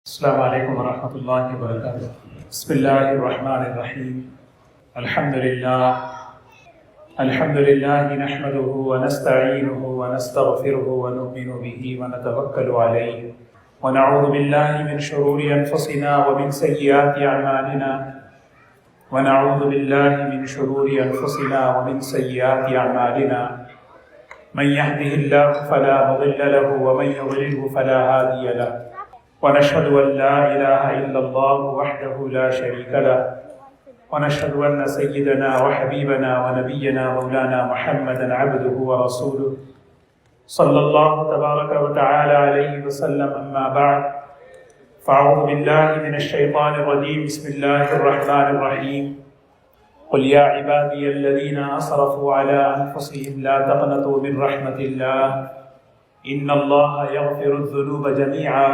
السلام علیکم ورحمۃ اللہ وبرکاتہ۔ بسم اللہ الرحمن الرحیم۔ الحمد للہ نحمده ونستعینه ونستغفره ونؤمن به ونتوکل علیہ ونعوذ باللہ من شرور انفسنا ومن سیئات اعمالنا من يهده الله فلا مضل له ومن يضلله فلا هادي له ونشهد أن لا إله إلا الله وحده لا شريك له ونشهد أن سيدنا وحبيبنا ونبينا مولانا محمدا عبده ورسوله صلى الله تبارك وتعالى عليه وسلم. أما بعد فأعوذ بالله من الشيطان الرجيم. بسم الله الرحمن الرحيم. قل يا عبادي الذين أسرفوا على أنفسهم لا تقنطوا من رحمة الله إن الله يغفر الذنوب جميعا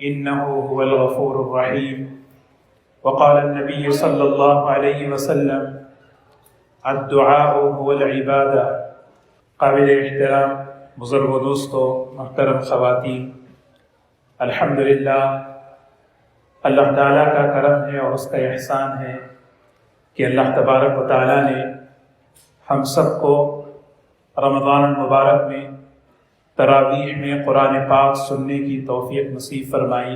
إنه هو الغفور الرحيم. وقال النبي صلى الله عليه وسلم الدعاء هو العبادة. قابل احترام بزرگ و دوستو، محترم خواتین، الحمدللہ اللہ تعالیٰ کا کرم ہے اور اس کا احسان ہے کہ اللہ تبارک و تعالیٰ نے ہم سب کو رمضان المبارک میں تراویح میں قرآن پاک سننے کی توفیق نصیب فرمائی،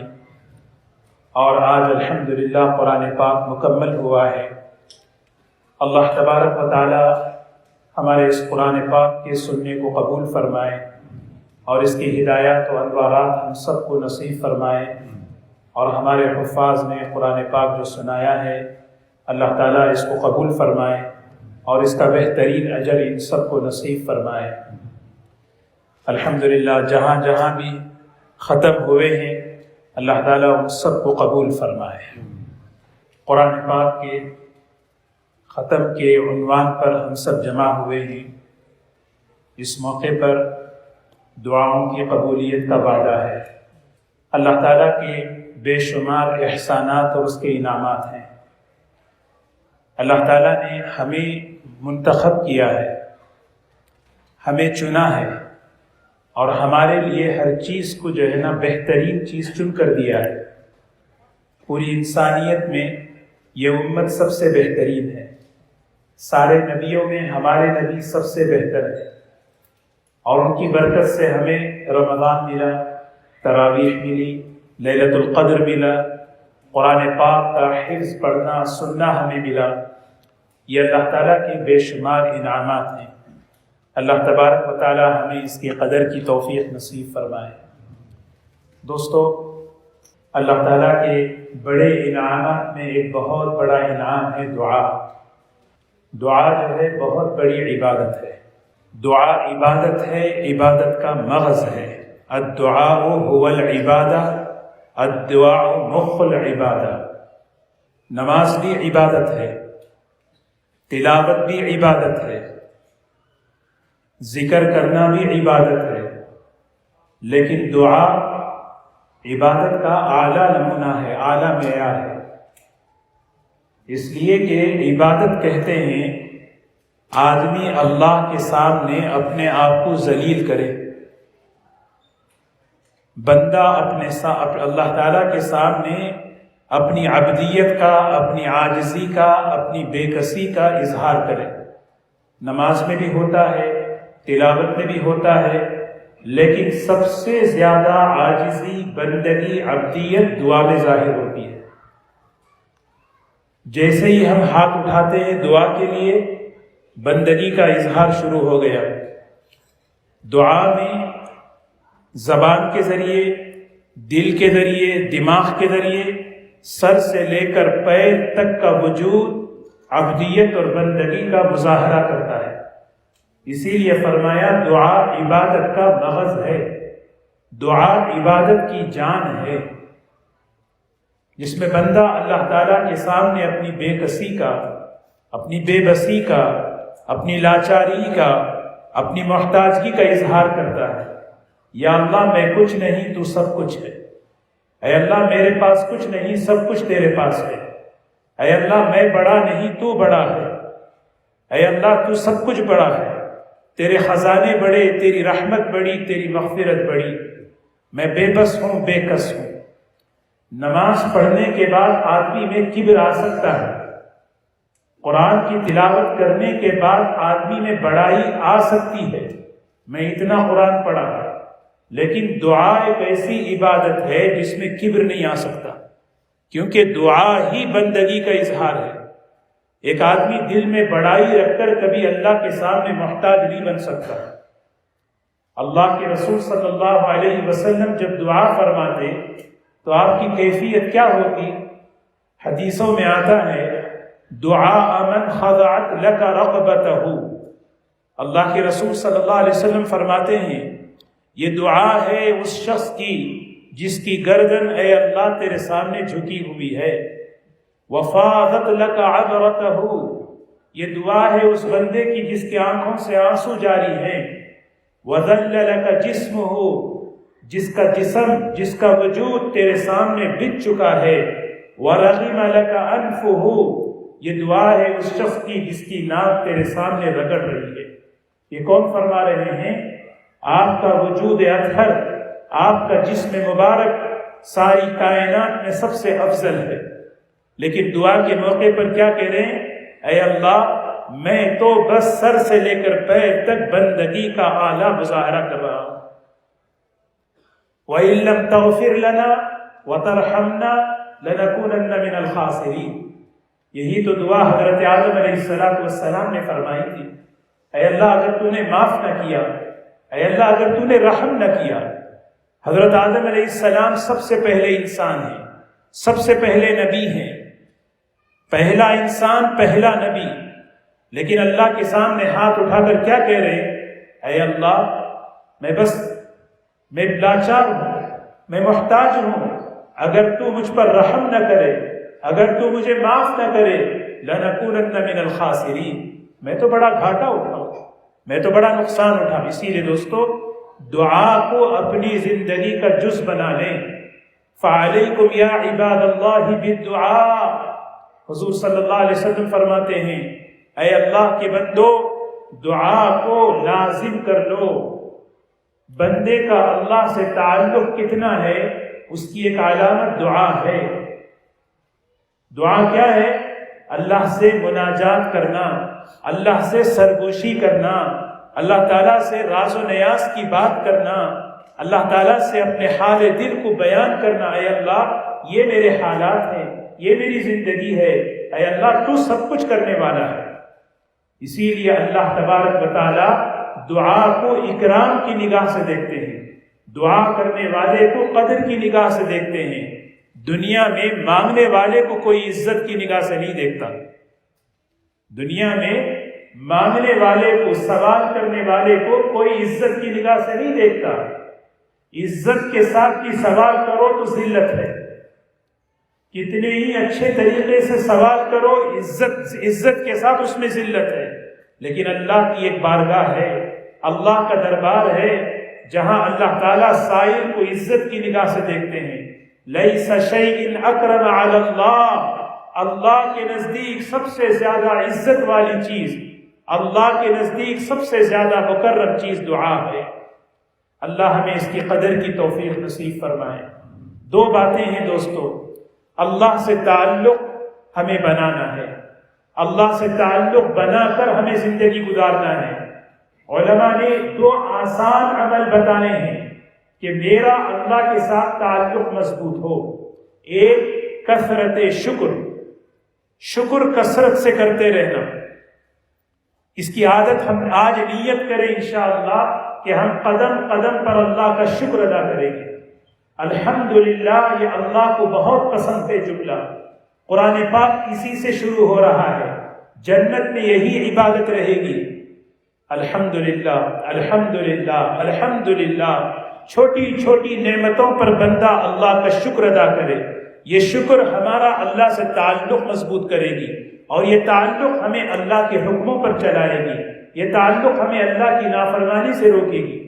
اور آج الحمدللہ قرآن پاک مکمل ہوا ہے۔ اللہ تبارک و تعالی ہمارے اس قرآن پاک کے سننے کو قبول فرمائے اور اس کی ہدایات و انوارات ہم سب کو نصیب فرمائے، اور ہمارے حفاظ نے قرآن پاک جو سنایا ہے اللہ تعالیٰ اس کو قبول فرمائے اور اس کا بہترین اجر ان سب کو نصیب فرمائے۔ الحمدللہ جہاں جہاں بھی ختم ہوئے ہیں اللہ تعالیٰ ان سب کو قبول فرمائے۔ قرآن پاک کے ختم کے عنوان پر ہم سب جمع ہوئے ہیں۔ اس موقع پر دعاؤں کی قبولیت کا وعدہ ہے۔ اللہ تعالیٰ کے بے شمار احسانات اور اس کے انعامات ہیں۔ اللہ تعالیٰ نے ہمیں منتخب کیا ہے، ہمیں چنا ہے، اور ہمارے لیے ہر چیز کو جو ہے نا بہترین چیز چن کر دیا ہے۔ پوری انسانیت میں یہ امت سب سے بہترین ہے۔ سارے نبیوں میں ہمارے نبی سب سے بہتر ہے، اور ان کی برکت سے ہمیں رمضان ملا، تراویح ملی، لیلۃ القدر ملا، قرآن پاک کا حفظ پڑھنا سننا ہمیں ملا۔ یہ اللہ تعالیٰ کے بے شمار انعامات ہیں۔ اللہ تبارک و تعالی ہمیں اس کی قدر کی توفیق نصیب فرمائے۔ دوستو، اللہ تعالیٰ کے بڑے انعامات میں ایک بہت بڑا انعام ہے دعا۔ دعا جو ہے بہت بڑی عبادت ہے۔ دعا عبادت ہے، عبادت کا مغز ہے۔ الدعاء هو العبادہ، الدعاء مخ العبادہ۔ نماز بھی عبادت ہے، تلاوت بھی عبادت ہے، ذکر کرنا بھی عبادت ہے، لیکن دعا عبادت کا اعلیٰ نمونہ ہے، اعلیٰ معیار ہے۔ اس لیے کہ عبادت کہتے ہیں آدمی اللہ کے سامنے اپنے آپ کو ذلیل کرے۔ بندہ اللہ تعالیٰ کے سامنے اپنی عبدیت کا، اپنی عاجزی کا، اپنی بے کسی کا اظہار کرے۔ نماز میں بھی ہوتا ہے، تلاوت میں بھی ہوتا ہے، لیکن سب سے زیادہ عاجزی، بندگی، عبدیت دعا میں ظاہر ہوتی ہے۔ جیسے ہی ہم ہاتھ اٹھاتے ہیں دعا کے لیے، بندگی کا اظہار شروع ہو گیا۔ دعا میں زبان کے ذریعے، دل کے ذریعے، دماغ کے ذریعے، سر سے لے کر پیر تک کا وجود عبدیت اور بندگی کا مظاہرہ کرتا ہے۔ اسی لیے فرمایا دعا عبادت کا مغز ہے، دعا عبادت کی جان ہے، جس میں بندہ اللہ تعالیٰ کے سامنے اپنی بے کسی کا، اپنی بے بسی کا، اپنی لاچاری کا، اپنی محتاجگی کا اظہار کرتا ہے۔ یا اللہ میں کچھ نہیں، تو سب کچھ ہے۔ اے اللہ میرے پاس کچھ نہیں، سب کچھ تیرے پاس ہے۔ اے اللہ میں بڑا نہیں، تو بڑا ہے۔ اے اللہ تو سب کچھ بڑا ہے، تیرے خزانے بڑے، تیری رحمت بڑی، تیری مغفرت بڑی۔ میں بے بس ہوں، بے کس ہوں، نماز پڑھنے کے بعد آدمی میں کبر آ سکتا ہے، قرآن کی تلاوت کرنے کے بعد آدمی میں بڑائی آ سکتی ہے، میں اتنا قرآن پڑھا ہے، لیکن دعا ایک ایسی عبادت ہے جس میں کبر نہیں آ سکتا، کیونکہ دعا ہی بندگی کا اظہار ہے۔ ایک آدمی دل میں بڑائی رکھ کر کبھی اللہ کے سامنے محتاج نہیں بن سکتا۔ اللہ کے رسول صلی اللہ علیہ وسلم جب دعا فرماتے تو آپ کی کیفیت کیا ہوتی؟ حدیثوں میں آتا ہے دعا من خضعت لک رقبتہ، اللہ کے رسول صلی اللہ علیہ وسلم فرماتے ہیں یہ دعا ہے اس شخص کی جس کی گردن اے اللہ تیرے سامنے جھکی ہوئی ہے۔ وفاضت لک عبرتہ، یہ دعا ہے اس بندے کی جس کی آنکھوں سے آنسو جاری ہیں۔ وذل لک جسمہ، جس کا جسم جس کا وجود تیرے سامنے بچ چکا ہے۔ ورغم لک انفہ، یہ دعا ہے اس شخص کی جس کی ناک تیرے سامنے رگڑ رہی ہے۔ یہ کون فرما رہے ہیں؟ آپ کا وجود اطہر، آپ کا جسم مبارک ساری کائنات میں سب سے افضل ہے، لیکن دعا کے موقع پر کیا کہہ رہے ہیں؟ اے اللہ میں تو بس سر سے لے کر پیر تک بندگی کا اعلیٰ مظاہرہ کر رہا ہوں۔ وَإِن لَّمْ تَغْفِرْ لَنَا وَتَرْحَمْنَا لَنَكُونَنَّ مِنَ الْخَاسِرِينَ، یہی تو دعا حضرت آدم علیہ السلام نے فرمائی تھی۔ اے اللہ اگر تو نے معاف نہ کیا، اے اللہ اگر تو نے رحم نہ کیا۔ حضرت آدم علیہ السلام سب سے پہلے انسان ہیں، سب سے پہلے نبی ہیں، پہلا انسان پہلا نبی، لیکن اللہ کے سامنے ہاتھ اٹھا کر کیا کہہ رہے ہیں؟ اے اللہ میں لاچار ہوں، میں محتاج ہوں، اگر تو مجھ پر رحم نہ کرے، اگر تو مجھے معاف نہ کرے، لَنَكُونَنَّ مِنَ الْخَاسِرِينَ، میں تو بڑا گھاٹا اٹھاؤں، میں تو بڑا نقصان اٹھاؤں۔ اسی لیے دوستو دعا کو اپنی زندگی کا جز بنا لیں۔ فَعَلَيْكُمْ يَا عِبَادَ اللَّهِ بِالدُّعَاء، حضور صلی اللہ علیہ وسلم فرماتے ہیں اے اللہ کے بندو دعا کو لازم کر لو۔ بندے کا اللہ سے تعلق کتنا ہے اس کی ایک علامت دعا ہے۔ دعا کیا ہے؟ اللہ سے مناجات کرنا، اللہ سے سرگوشی کرنا، اللہ تعالیٰ سے راز و نیاز کی بات کرنا، اللہ تعالیٰ سے اپنے حال دل کو بیان کرنا۔ اے اللہ یہ میرے حالات ہیں، یہ میری زندگی ہے، اے اللہ تو سب کچھ کرنے والا ہے۔ اسی لیے اللہ تبارک و تعالیٰ دعا کو اکرام کی نگاہ سے دیکھتے ہیں، دعا کرنے والے کو قدر کی نگاہ سے دیکھتے ہیں۔ دنیا میں مانگنے والے کو کوئی عزت کی نگاہ سے نہیں دیکھتا، دنیا میں مانگنے والے کو، سوال کرنے والے کو کوئی عزت کی نگاہ سے نہیں دیکھتا۔ عزت کے ساتھ بھی سوال کرو تو ذلت ہے، کتنے ہی اچھے طریقے سے سوال کرو عزت کے ساتھ اس میں ذلت ہے۔ لیکن اللہ کی ایک بارگاہ ہے، اللہ کا دربار ہے جہاں اللہ تعالیٰ سائل کو عزت کی نگاہ سے دیکھتے ہیں۔ لیس شیء اکرم علی اللہ، اللہ کے نزدیک سب سے زیادہ عزت والی چیز، اللہ کے نزدیک سب سے زیادہ مکرم چیز دعا ہے۔ اللہ ہمیں اس کی قدر کی توفیق نصیب فرمائے۔ دو باتیں ہیں دوستو، اللہ سے تعلق ہمیں بنانا ہے، اللہ سے تعلق بنا کر ہمیں زندگی گزارنا ہے۔ علماء نے دو آسان عمل بتانے ہیں کہ میرا اللہ کے ساتھ تعلق مضبوط ہو۔ ایک کثرت شکر کثرت سے کرتے رہنا، اس کی عادت ہم آج نیت کریں انشاءاللہ کہ ہم قدم قدم پر اللہ کا شکر ادا کریں گے۔ الحمدللہ یہ اللہ کو بہت پسند ہے جملہ، قرآن پاک اسی سے شروع ہو رہا ہے، جنت میں یہی عبادت رہے گی۔ الحمدللہ الحمدللہ الحمدللہ، چھوٹی چھوٹی نعمتوں پر بندہ اللہ کا شکر ادا کرے، یہ شکر ہمارا اللہ سے تعلق مضبوط کرے گی، اور یہ تعلق ہمیں اللہ کے حکموں پر چلائے گی، یہ تعلق ہمیں اللہ کی نافرمانی سے روکے گی۔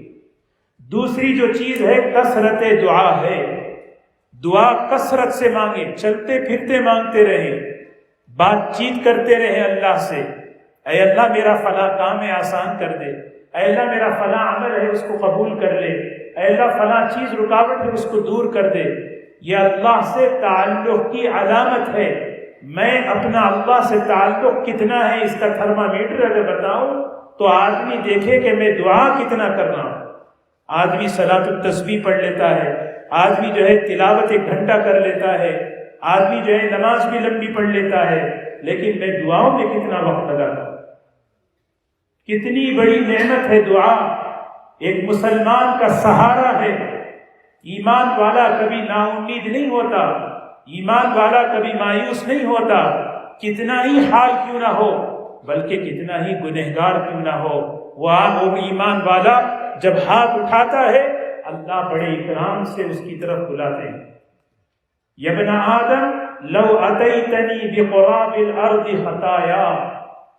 دوسری جو چیز ہے کثرت دعا ہے، دعا کثرت سے مانگیں، چلتے پھرتے مانگتے رہیں، بات چیت کرتے رہیں اللہ سے۔ اے اللہ میرا فلاں کام ہے آسان کر دے، اے اللہ میرا فلاں عمل ہے اس کو قبول کر لے، اے اللہ فلاں چیز رکاوٹ ہے اس کو دور کر دے۔ یہ اللہ سے تعلق کی علامت ہے۔ میں اپنا اللہ سے تعلق کتنا ہے اس کا تھرمامیٹر اگر بتاؤں تو آدمی دیکھے کہ میں دعا کتنا کر رہا ہوں۔ آدمی صلاۃ التسبیح پڑھ لیتا ہے، آدمی جو ہے تلاوت 1 گھنٹہ کر لیتا ہے، آدمی جو ہے نماز بھی لمبی پڑھ لیتا ہے، لیکن میں دعاؤں میں کتنا وقت لگاتا ہوں۔ کتنی بڑی نعمت ہے دعا، ایک مسلمان کا سہارا ہے۔ ایمان والا کبھی نا امید نہیں ہوتا، ایمان والا کبھی مایوس نہیں ہوتا، کتنا ہی حال کیوں نہ ہو، بلکہ کتنا ہی گنہگار کیوں نہ ہو، وہ ایمان والا جب ہاتھ اٹھاتا ہے اللہ بڑے اکرام سے اس کی طرف بلاتے ہیں۔ یا ابن آدم لو اتیتنی بقراب الارض خطایا،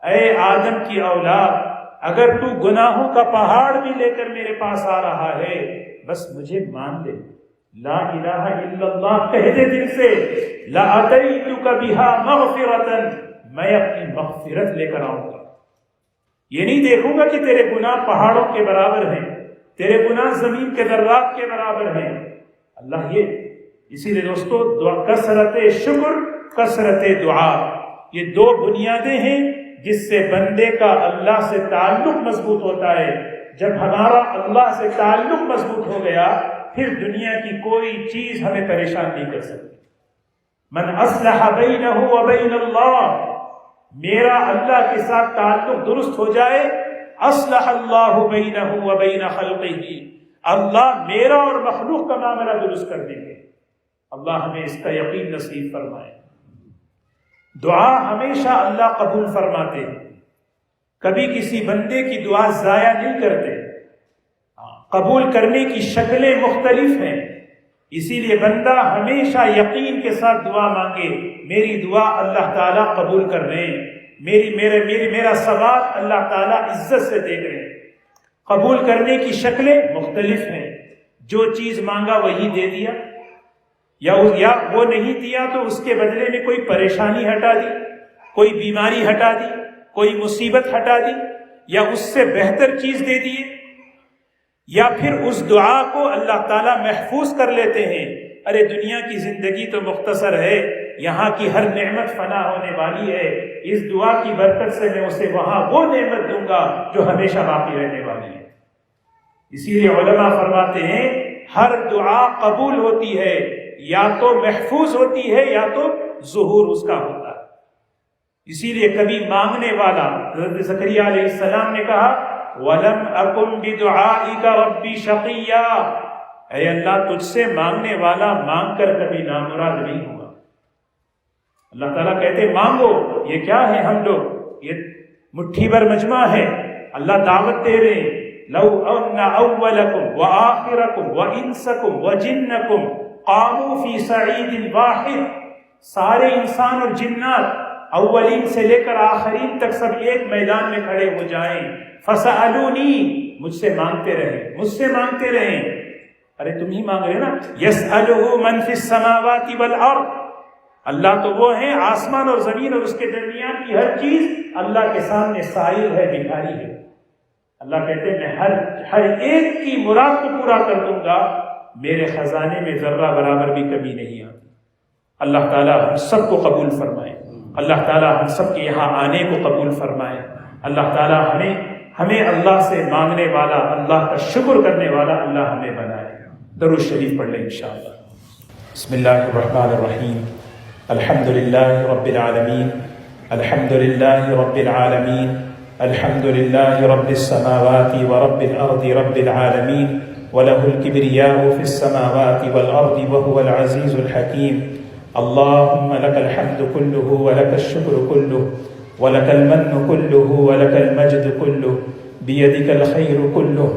اے آدم کی اولاد اگر تو گناہوں کا پہاڑ بھی لے کر میرے پاس آ رہا ہے بس مجھے مان لے، لا الہ الا اللہ کہہ دے دل سے، لاتیتک بها مغفرۃ، میں اپنی مغفرت لے کر آؤں گا۔ یہ نہیں دیکھوں گا کہ تیرے گناہ پہاڑوں کے برابر ہیں، تیرے گناہ زمین کے ذرات کے برابر ہیں، اللہ یہ۔ اسی لیے دوستو کثرت شکر کثرت دعا، یہ 2 بنیادیں ہیں جس سے بندے کا اللہ سے تعلق مضبوط ہوتا ہے۔ جب ہمارا اللہ سے تعلق مضبوط ہو گیا پھر دنیا کی کوئی چیز ہمیں پریشان نہیں کر سکتی۔ من اصلح بینہ وبین اللہ، میرا اللہ کے ساتھ تعلق درست ہو جائے، اصلح اللہ بینہ وبین خلقہ، اللہ میرا اور مخلوق کا معاملہ درست کر دیں گے۔ اللہ ہمیں اس کا یقین نصیب فرمائے۔ دعا ہمیشہ اللہ قبول فرماتے ہیں، کبھی کسی بندے کی دعا ضائع نہیں کرتے۔ قبول کرنے کی شکلیں مختلف ہیں، اسی لیے بندہ ہمیشہ یقین کے ساتھ دعا مانگے، میری دعا اللہ تعالیٰ قبول کر رہے ہیں، میرا سوال اللہ تعالیٰ عزت سے دیکھ رہے ہیں۔ قبول کرنے کی شکلیں مختلف ہیں، جو چیز مانگا وہی دے دیا، یا وہ نہیں دیا تو اس کے بدلے میں کوئی پریشانی ہٹا دی، کوئی بیماری ہٹا دی، کوئی مصیبت ہٹا دی، یا اس سے بہتر چیز دے دیے، یا پھر اس دعا کو اللہ تعالیٰ محفوظ کر لیتے ہیں۔ ارے دنیا کی زندگی تو مختصر ہے، یہاں کی ہر نعمت فنا ہونے والی ہے، اس دعا کی برکت سے میں اسے وہاں وہ نعمت دوں گا جو ہمیشہ باقی رہنے والی ہے۔ اسی لیے علماء فرماتے ہیں ہر دعا قبول ہوتی ہے، یا تو محفوظ ہوتی ہے یا تو ظہور اس کا ہوتا ہے۔ اسی لیے کبھی مانگنے والا حضرت زکریا علیہ السلام نے کہا وَلَمْ أَكُمْ بِدُعَائِكَ رَبِّ شَقِيًّا، اے اللہ تجھ سے مانگنے والا مانگ کر کبھی نامراد نہیں ہوا۔ اللہ تعالیٰ کہتے مانگو، یہ کیا ہے ہم لوگ، یہ مٹھی بھر مجمع ہے، اللہ دعوت دے رہے ہیں لو ان اولکم وآخرکم وانسکم وجنکم قاموا فی صعید واحد، سارے انسان اور جنات اولین سے لے کر آخرین تک سب ایک میدان میں کھڑے ہو جائیں، فسألونی، مجھ سے مانگتے رہیں، مجھ سے مانگتے رہیں۔ ارے تم ہی مانگ رہے نا، یسألہ من فی السماوات والارض، اللہ تو وہ ہیں آسمان اور زمین اور اس کے درمیان کی ہر چیز اللہ کے سامنے سائل ہے، بھکاری ہے۔ اللہ کہتے ہیں میں ہر ایک کی مراد کو پورا کر دوں گا، میرے خزانے میں ذرہ برابر بھی کمی نہیں آتی۔ اللہ تعالیٰ ہم سب کو قبول فرمائے، اللہ تعالیٰ ہم سب کے یہاں آنے کو قبول فرمائے، اللہ تعالیٰ ہمیں اللہ سے مانگنے والا، اللہ کا شکر کرنے والا اللہ ہمیں بنائے۔ درود شریف پڑھ لیں انشاءاللہ۔ بسم اللہ الرحمن الرحیم، الحمد للہ رب العالمین، الحمد للہ رب العالمین، الحمد للہ رب السماوات ورب الارض رب العالمین، وله الكبرياء في السماوات والأرض وهو العزيز الحكيم۔ اللهم لك الحمد كله ولك الشكر كله ولك المن كله ولك المجد كله، بيدك الخير كله۔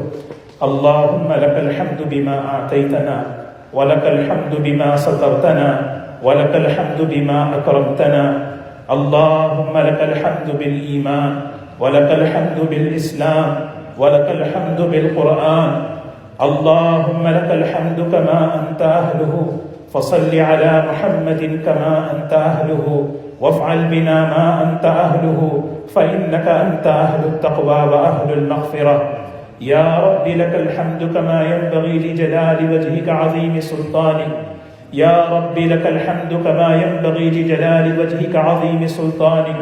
اللهم لك الحمد بما أعطيتنا، ولك الحمد بما سترتنا، ولك الحمد بما أكرمتنا۔ اللهم لك الحمد بالإيمان، ولك الحمد بالإسلام، ولك الحمد بالقرآن۔ اللهم لك الحمد كما أنت أهله، فصل على محمد كما أنت أهله، وافعل بنا ما أنت أهله، فإنك أنت أهل التقوى وأهل المغفرة۔ يا رب لك الحمد كما ينبغي لجلال وجهك عظيم سلطانك، يا رب لك الحمد كما ينبغي لجلال وجهك عظيم سلطانك.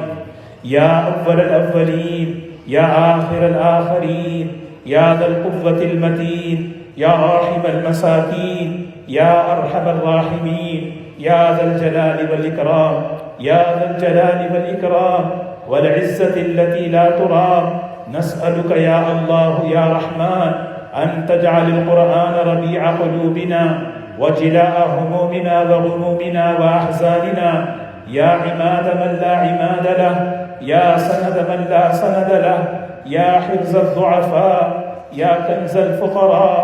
يا أول الأولين، يا آخر الآخرين، يا ذا القوة المتين، يا راحم المساكين، يا أرحم الراحمين، يا ذا الجلال والإكرام، يا ذا الجلال والإكرام والعزة التي لا ترام. نسألك يا الله يا رحمن أن تجعل القرآن ربيع قلوبنا وجلاء همومنا وغمومنا وأحزاننا، يا عماد من لا عماد له، يا سند من لا سند له، يا حرز الضعفاء، يا كنز الفقراء،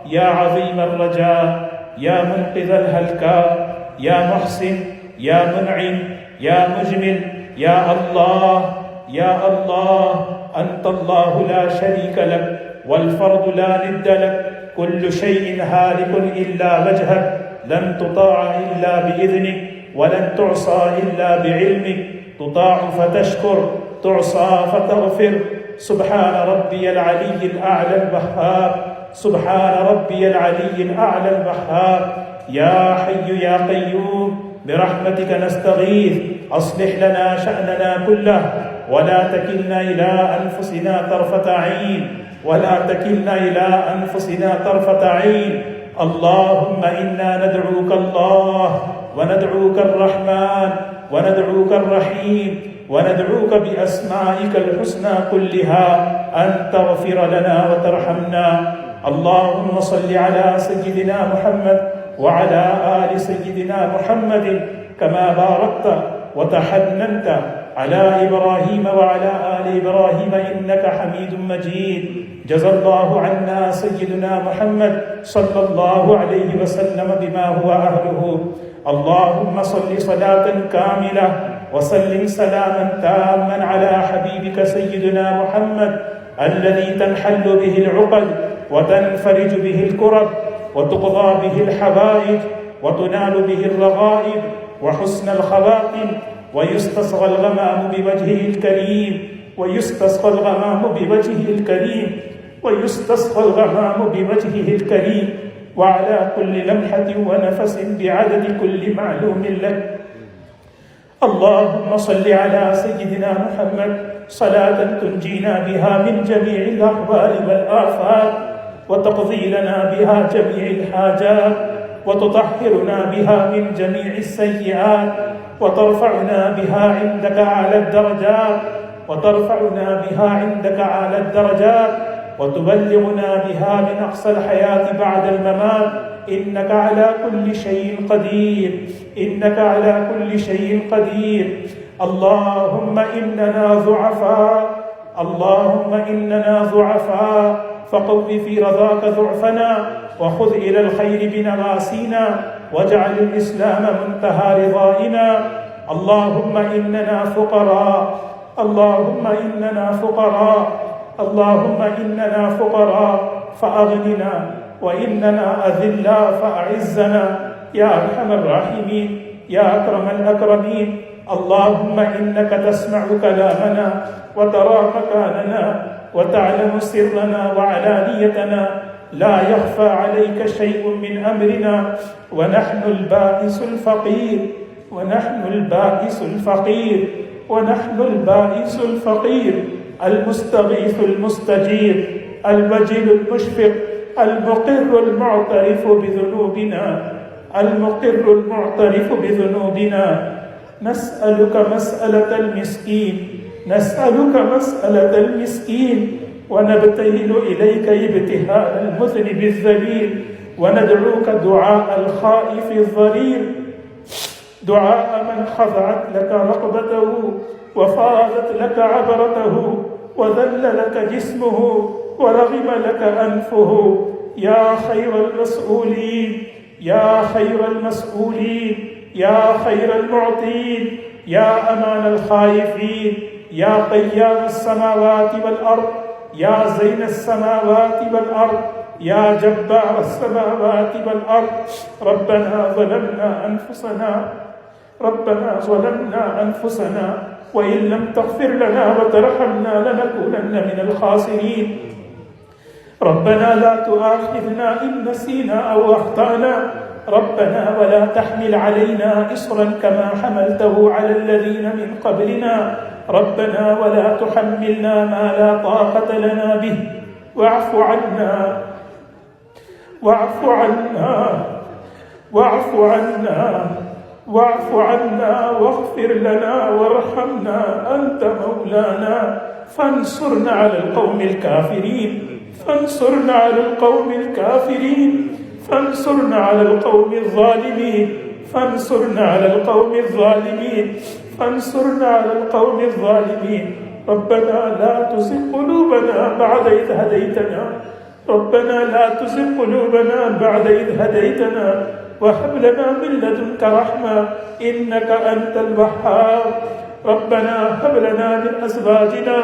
يا عظيم الرجاء، يا منقذ الهلكاء، يا محسن، يا منعم، يا مجمل، يا الله، يا الله. أنت الله لا شريك لك والفرد لا ند لك، كل شيء هالك إلا وجهك، لن تطاع إلا بإذنك ولن تعصى إلا بعلمك، تطاع فتشكر، تعصى فتغفر. سبحان ربي العلي الأعلى الوهاب، سبحان ربي العلي الأعلى الوهاب. يا حي يا قيوم برحمتك نستغيث، أصلح لنا شأننا كله ولا تكلنا إلى أنفسنا طرفة عين، ولا تكلنا إلى أنفسنا طرفة عين. اللهم إنا ندعوك الله وندعوك الرحمن وندعوك الرحيم وندعوك بأسمائك الحسنى كلها أن تغفر لنا وترحمنا. اللهم صل على سيدنا محمد وعلى آل سيدنا محمد كما باركت وتحننت على إبراهيم وعلى آل إبراهيم إنك حميد مجيد. جزى الله عنا سيدنا محمد صلى الله عليه وسلم بما هو أهله. اللهم صل صلاة كاملة وسلم سلاما تاما على حبيبك سيدنا محمد الذي تنحل به العقد وتنفرج به الكرب وتقضى به الحوائج وتنال به الرغائب وحسن الخواتم، ويستسقى الغمام بوجهه الكريم، ويستسقى الغمام بوجهه الكريم، ويستسقى الغمام بوجهه الكريم، وعلى كل لمحة ونفس بعدد كل معلوم لك. اللهم صل على سيدنا محمد صلاة تنجينا بها من جميع الأحوال والآفات، وتقضي لنا بها جميع الحاجات، وتطهرنا بها من جميع السيئات، وترفعنا بها عندك على الدرجات، وترفعنا بها عندك على الدرجات، وتبلغنا بها من أقصى الحياة بعد الممات. إنك على كل شيء قدير، إنك على كل شيء قدير. اللهم إننا ضعفاء، اللهم إننا ضعفاء، فقو في رضاك ضعفنا، وخذ إلى الخير بنواسينا، واجعل الإسلام منتهى رضائنا. اللهم إننا فقراء، اللهم إننا فقراء، اللهم إننا فقراء فأغننا، وإننا أذلاء فأعزنا يا أرحم الراحمين يا أكرم الأكرمين. اللهم إنك تسمع كلامنا وترى مكاننا وتعلم سرنا وعلانيتنا، لا يخفى عليك شيء من أمرنا، ونحن البائس الفقير، ونحن البائس الفقير، ونحن البائس الفقير، المستغيث المستجير، الوجل المشفق، المقر المعترف بذنوبنا، المقر المعترف بذنوبنا. نسألك مسألة المسكين، نسألك مسألة المسكين، ونبتهل إليك ابتهال المذنب الذليل، وندعوك دعاء الخائف الضرير، دعاء من خضعت لك رقبته وفاضت لك عبرته وذل لك جسمه ورغم لك أنفه. يا خير المسؤولين، يا خير المسؤولين، يا خير المعطين، يا أمان الخائفين، يا قيام السماوات والأرض، يا زين السماوات والأرض، يا جبار السماوات والأرض. ربنا ظلمنا أنفسنا، ربنا ظلمنا أنفسنا، وإن لم تغفر لنا وترحمنا لنكونن من الخاسرين. ربنا لا تؤاخذنا إن نسينا أو أخطأنا، ربنا ولا تحمل علينا إصرا كما حملته على الذين من قبلنا ربنا ولا تحملنا ما لا طاقة لنا به واعف عنا واعف عنا واعف عنا واعف عنا واغفر لنا وارحمنا أنت مولانا فانصرنا على القوم الكافرين فانصرنا على القوم الكافرين فانصرنا على القوم الظالمين فانصرنا على القوم الظالمين فانصرنا على القوم الظالمين ربنا لا تزغ قلوبنا بعد إذ هديتنا ربنا لا تزغ قلوبنا بعد إذ هديتنا وهب لنا من لدنك رحمة إنك أنت الوهاب ربنا هب لنا من أزواجنا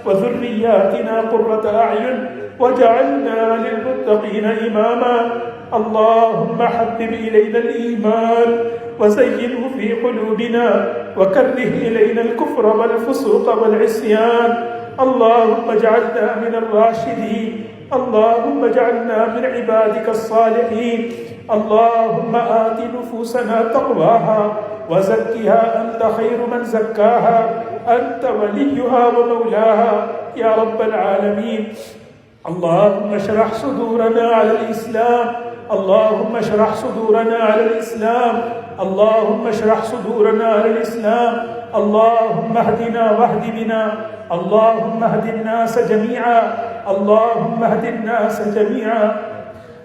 وذرياتنا قرة أعين واجعلنا للمتقين إماما اللهم حبب إلينا الإيمان وزينه في قلوبنا وكره إلينا الكفر والفسوق والعصيان اللهم اجعلنا من الراشدين اللهم اجعلنا من عبادك الصالحين اللهم آت نفوسنا تقواها وزكها أنت خير من زكاها أنت وليها ومولاها يا رب العالمين اللهم اشرح صدورنا على الإسلام اللهم اشرح صدورنا على الإسلام اللهم اشرح صدورنا على الإسلام اللهم اهدنا واهد بنا اللهم اهد الناس جميعا اللهم اهد الناس جميعا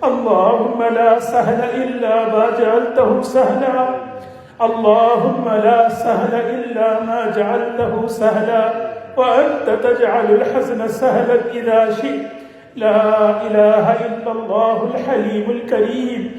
اللهم لا سهل إلا ما جعلته سهلا اللهم لا سهل إلا ما جعلته سهلا وأنت تجعل الحزن سهلا إذا شئت لا إله إلا الله الحليم الكريم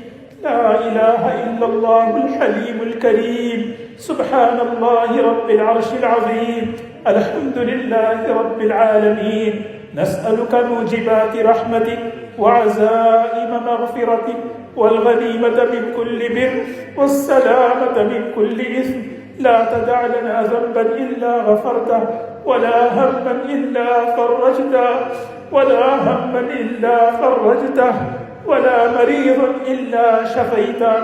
لا إله إلا الله الحليم الكريم سبحان الله رب العرش العظيم الحمد لله رب العالمين نسألك موجبات رحمتك وعزائم مغفرتك والغنيمة من كل بر والسلامة من كل إثم لا تدع لنا ذنبا إلا غفرته ولا هما إلا فرجته ولا هما إلا فرجته ولا مريض إلا شفيته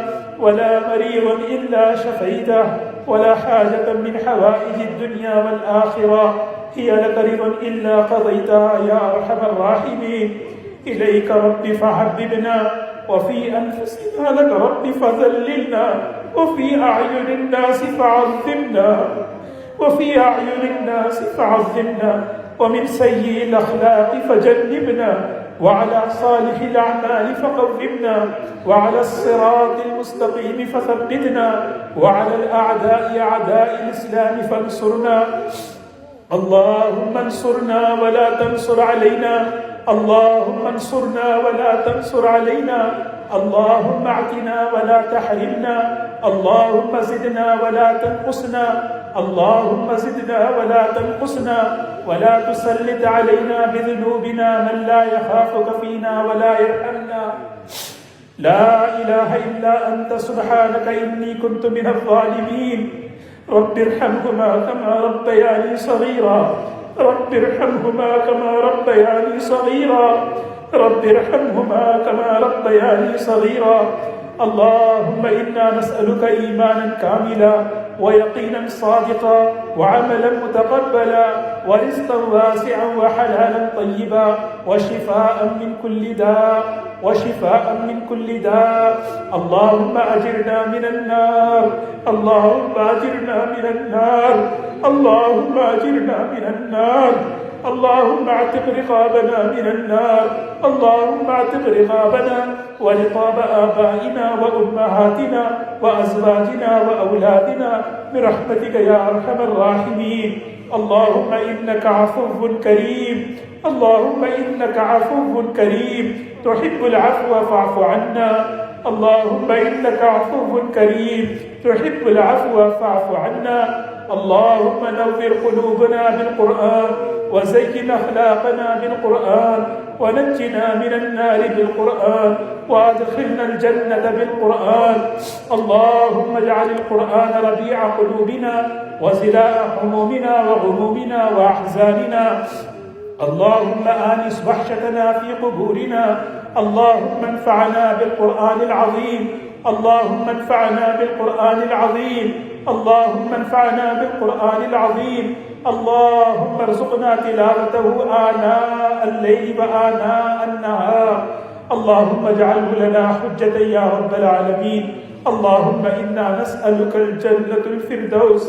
ولا مريض إلا شفيته ولا حاجة من حوائج الدنيا والآخرة هي لك رضا إلا قضيتها يا أرحم الراحمين إليك رب فحببنا وفي أنفسنا لك رب فذللنا وفي أعين الناس فعظمنا وفي أعين الناس فعظمنا ومن سيء الأخلاق فجنبنا وعلى صالح الأعمال فقومنا وعلى الصراط المستقيم فثبتنا وعلى الأعداء أعداء الإسلام فانصرنا اللهم انصرنا ولا تنصر علينا اللهم انصرنا ولا تنصر علينا اللهم اعطنا ولا تحرمنا اللهم زدنا ولا تنقصنا اللهم زدنا ولا تنقصنا ولا تسلط علينا بذنوبنا من لا يخافك فينا ولا يرحمنا لا إله إلا أنت سبحانك إني كنت من الظالمين رب ارحمهما كما ربياني صغيرا رب ارحمهما كما ربياني صغيرا رب ارحمهما كما ربياني صغيرا اللهم إنا نسألك إيمانا كاملا ويقينا صادقا وعملا متقبلا ورزقا واسعا وحلالا طيبا وشفاء من كل داء وشفاء من كل داء اللهم أجرنا من النار اللهم أجرنا من النار اللهم أجرنا من النار اللهم اعتق رقابنا من النار اللهم اعتق رقابنا ورقاب آبائنا وأمهاتنا وأزواجنا وأولادنا برحمتك يا أرحم الراحمين اللهم إنك عفو كريم اللهم إنك عفو كريم تحب العفو فاعف عنا اللهم إنك عفو كريم تحب العفو فاعف عنا اللهم نور قلوبنا بالقرآن وزين أخلاقنا بالقرآن ونجنا من النار بالقرآن وأدخلنا الجنة بالقرآن اللهم اجعل القرآن ربيع قلوبنا وزلاء همومنا وغمومنا وأحزاننا اللهم آنس وحشتنا في قبورنا اللهم انفعنا بالقرآن العظيم اللهم انفعنا بالقرآن العظيم، اللهم انفعنا بالقرآن العظيم، اللهم ارزقنا تلاوته آناء الليل وآناء النهار، اللهم اجعله لنا حجة يا رب العالمين. اللهم إنا نسألك الجنة الفردوس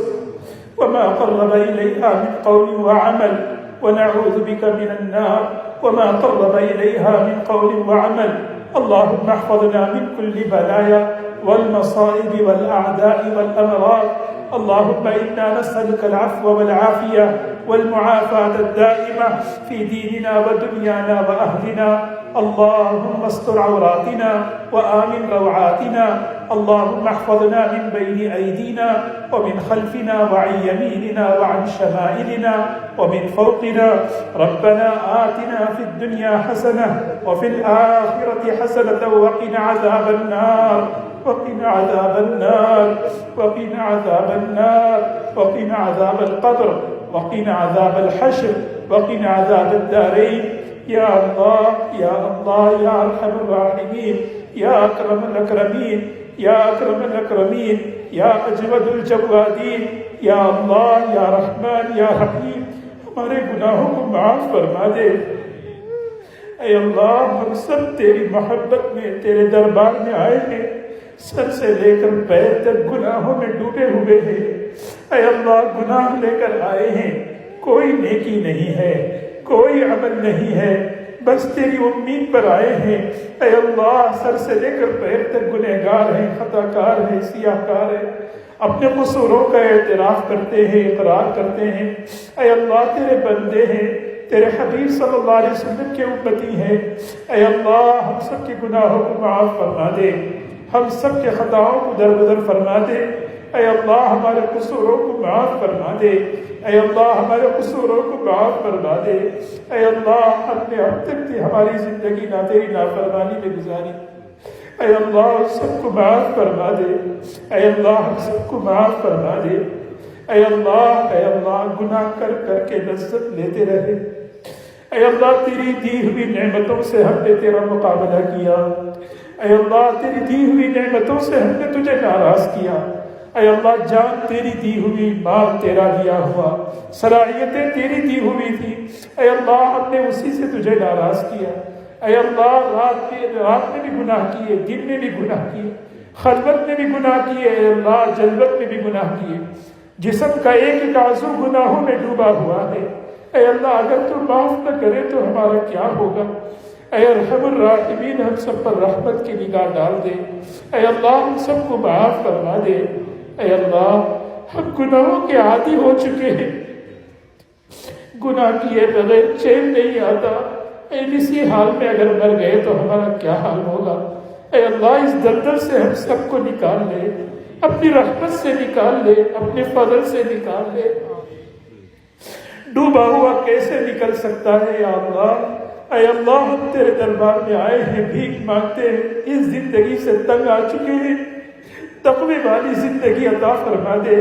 وما قرب إليها من قول وعمل، ونعوذ بك من النار وما قرب إليها من قول وعمل. اللهم احفظنا من كل بلايا والمصائب والأعداء والأمراض. اللهم إنا نسألك العفو والعافية والمعافاة الدائمة في ديننا ودنيانا وأهلنا. اللهم استر عوراتنا وآمن روعاتنا. اللهم احفظنا من بين أيدينا ومن خلفنا وعن يميننا وعن شمائلنا ومن فوقنا. ربنا آتنا في الدنيا حسنة وفي الآخرة حسنة وقنا عذاب النار، وقنا عذاب النار، وقنا عذاب النار، وقنا عذاب القبر، وقنا عذاب الحشر، وقنا عذاب الدارين. يا الله يا الله يا أرحم الراحمين، يا أكرم الأكرمين، يا أكرم الأكرمين، يا أجود الجوادين. یا اللہ یا رحمان یا رحیم، ہمارے گناہوں کو معاف فرما دے۔ اے اللہ، ہم سب تیری محبت میں تیرے دربار میں آئے ہیں، سر سے لے کر پیر تک گناہوں میں ڈوبے ہوئے ہیں۔ اے اللہ، گناہ لے کر آئے ہیں، کوئی نیکی نہیں ہے، کوئی عمل نہیں ہے، بس تیری امید پر آئے ہیں۔ اے اللہ، سر سے لے کر پیر تک گنہگار ہیں، خطا کار ہیں، سیاہ کار ہیں، اپنے قصوروں کا اعتراف کرتے ہیں، اقرار کرتے ہیں۔ اے اللہ، تیرے بندے ہیں، تیرے حبیب صلی اللہ علیہ وسلم کے امتی ہیں۔ اے اللہ، ہم سب کے گناہوں کو معاف فرما دے، ہم سب کے خطاؤں کو درگزر فرما دے۔ اے اللہ، ہمارے قصوروں کو معاف فرما دے۔ اے اللہ، ہمارے قصوروں کو معاف فرما دے۔ اے اللہ، ہم نے اب تک کی ہماری زندگی نہ تیری نافرمانی میں گزاری، اے اللہ سب کو معاف فرما دے۔ اے اللہ، ہم سب کو معاف فرما دے۔ اے اللہ گناہ کر کر کے لذت لیتے رہے۔ اے اللہ، تیری دی ہوئی نعمتوں سے ہم نے تیرا مقابلہ کیا۔ اے اللہ، تیری دی ہوئی نعمتوں سے ہم نے تجھے ناراض کیا۔ اے اللہ، جان تیری دی ہوئی، مال تیرا دیا ہوا، صلاحیتیں تیری دی ہوئی تھی۔ اے اللہ، ہم نے اسی سے تجھے ناراض کیا۔ اے اللہ، رات میں بھی گناہ کیے، دن میں بھی گناہ کیے، خلوت میں بھی گناہ کیے، اے اللہ جلوت میں بھی گناہ کیے۔ جسم کا ایک ایک عضو گناہوں میں ڈوبا ہوا ہے۔ اے اللہ، اگر تو معاف نہ کرے تو ہمارا کیا ہوگا؟ اے ارحم الراحمین، ہم سب پر رحمت کی نگاہ ڈال دے۔ اے اللہ، ہم سب کو معاف فرما دے۔ اے اللہ، ہم گناہوں کے عادی ہو چکے ہیں، گناہ کیے بغیر چین نہیں آتا۔ اے اسی حال میں اگر مر گئے تو ہمارا کیا حال ہوگا؟ اے اللہ، اس دلدل سے ہم سب کو نکال لے، اپنی رحمت سے نکال لے، اپنے فضل سے نکال لے۔ ڈوبا ہوا کیسے نکل سکتا ہے یا اللہ؟ اے اللہ، ہم تیرے دربار میں آئے ہیں، بھیک مانگتے ہیں، اس زندگی سے تنگ آ چکے ہیں۔ تقوی والی زندگی عطا فرما دے،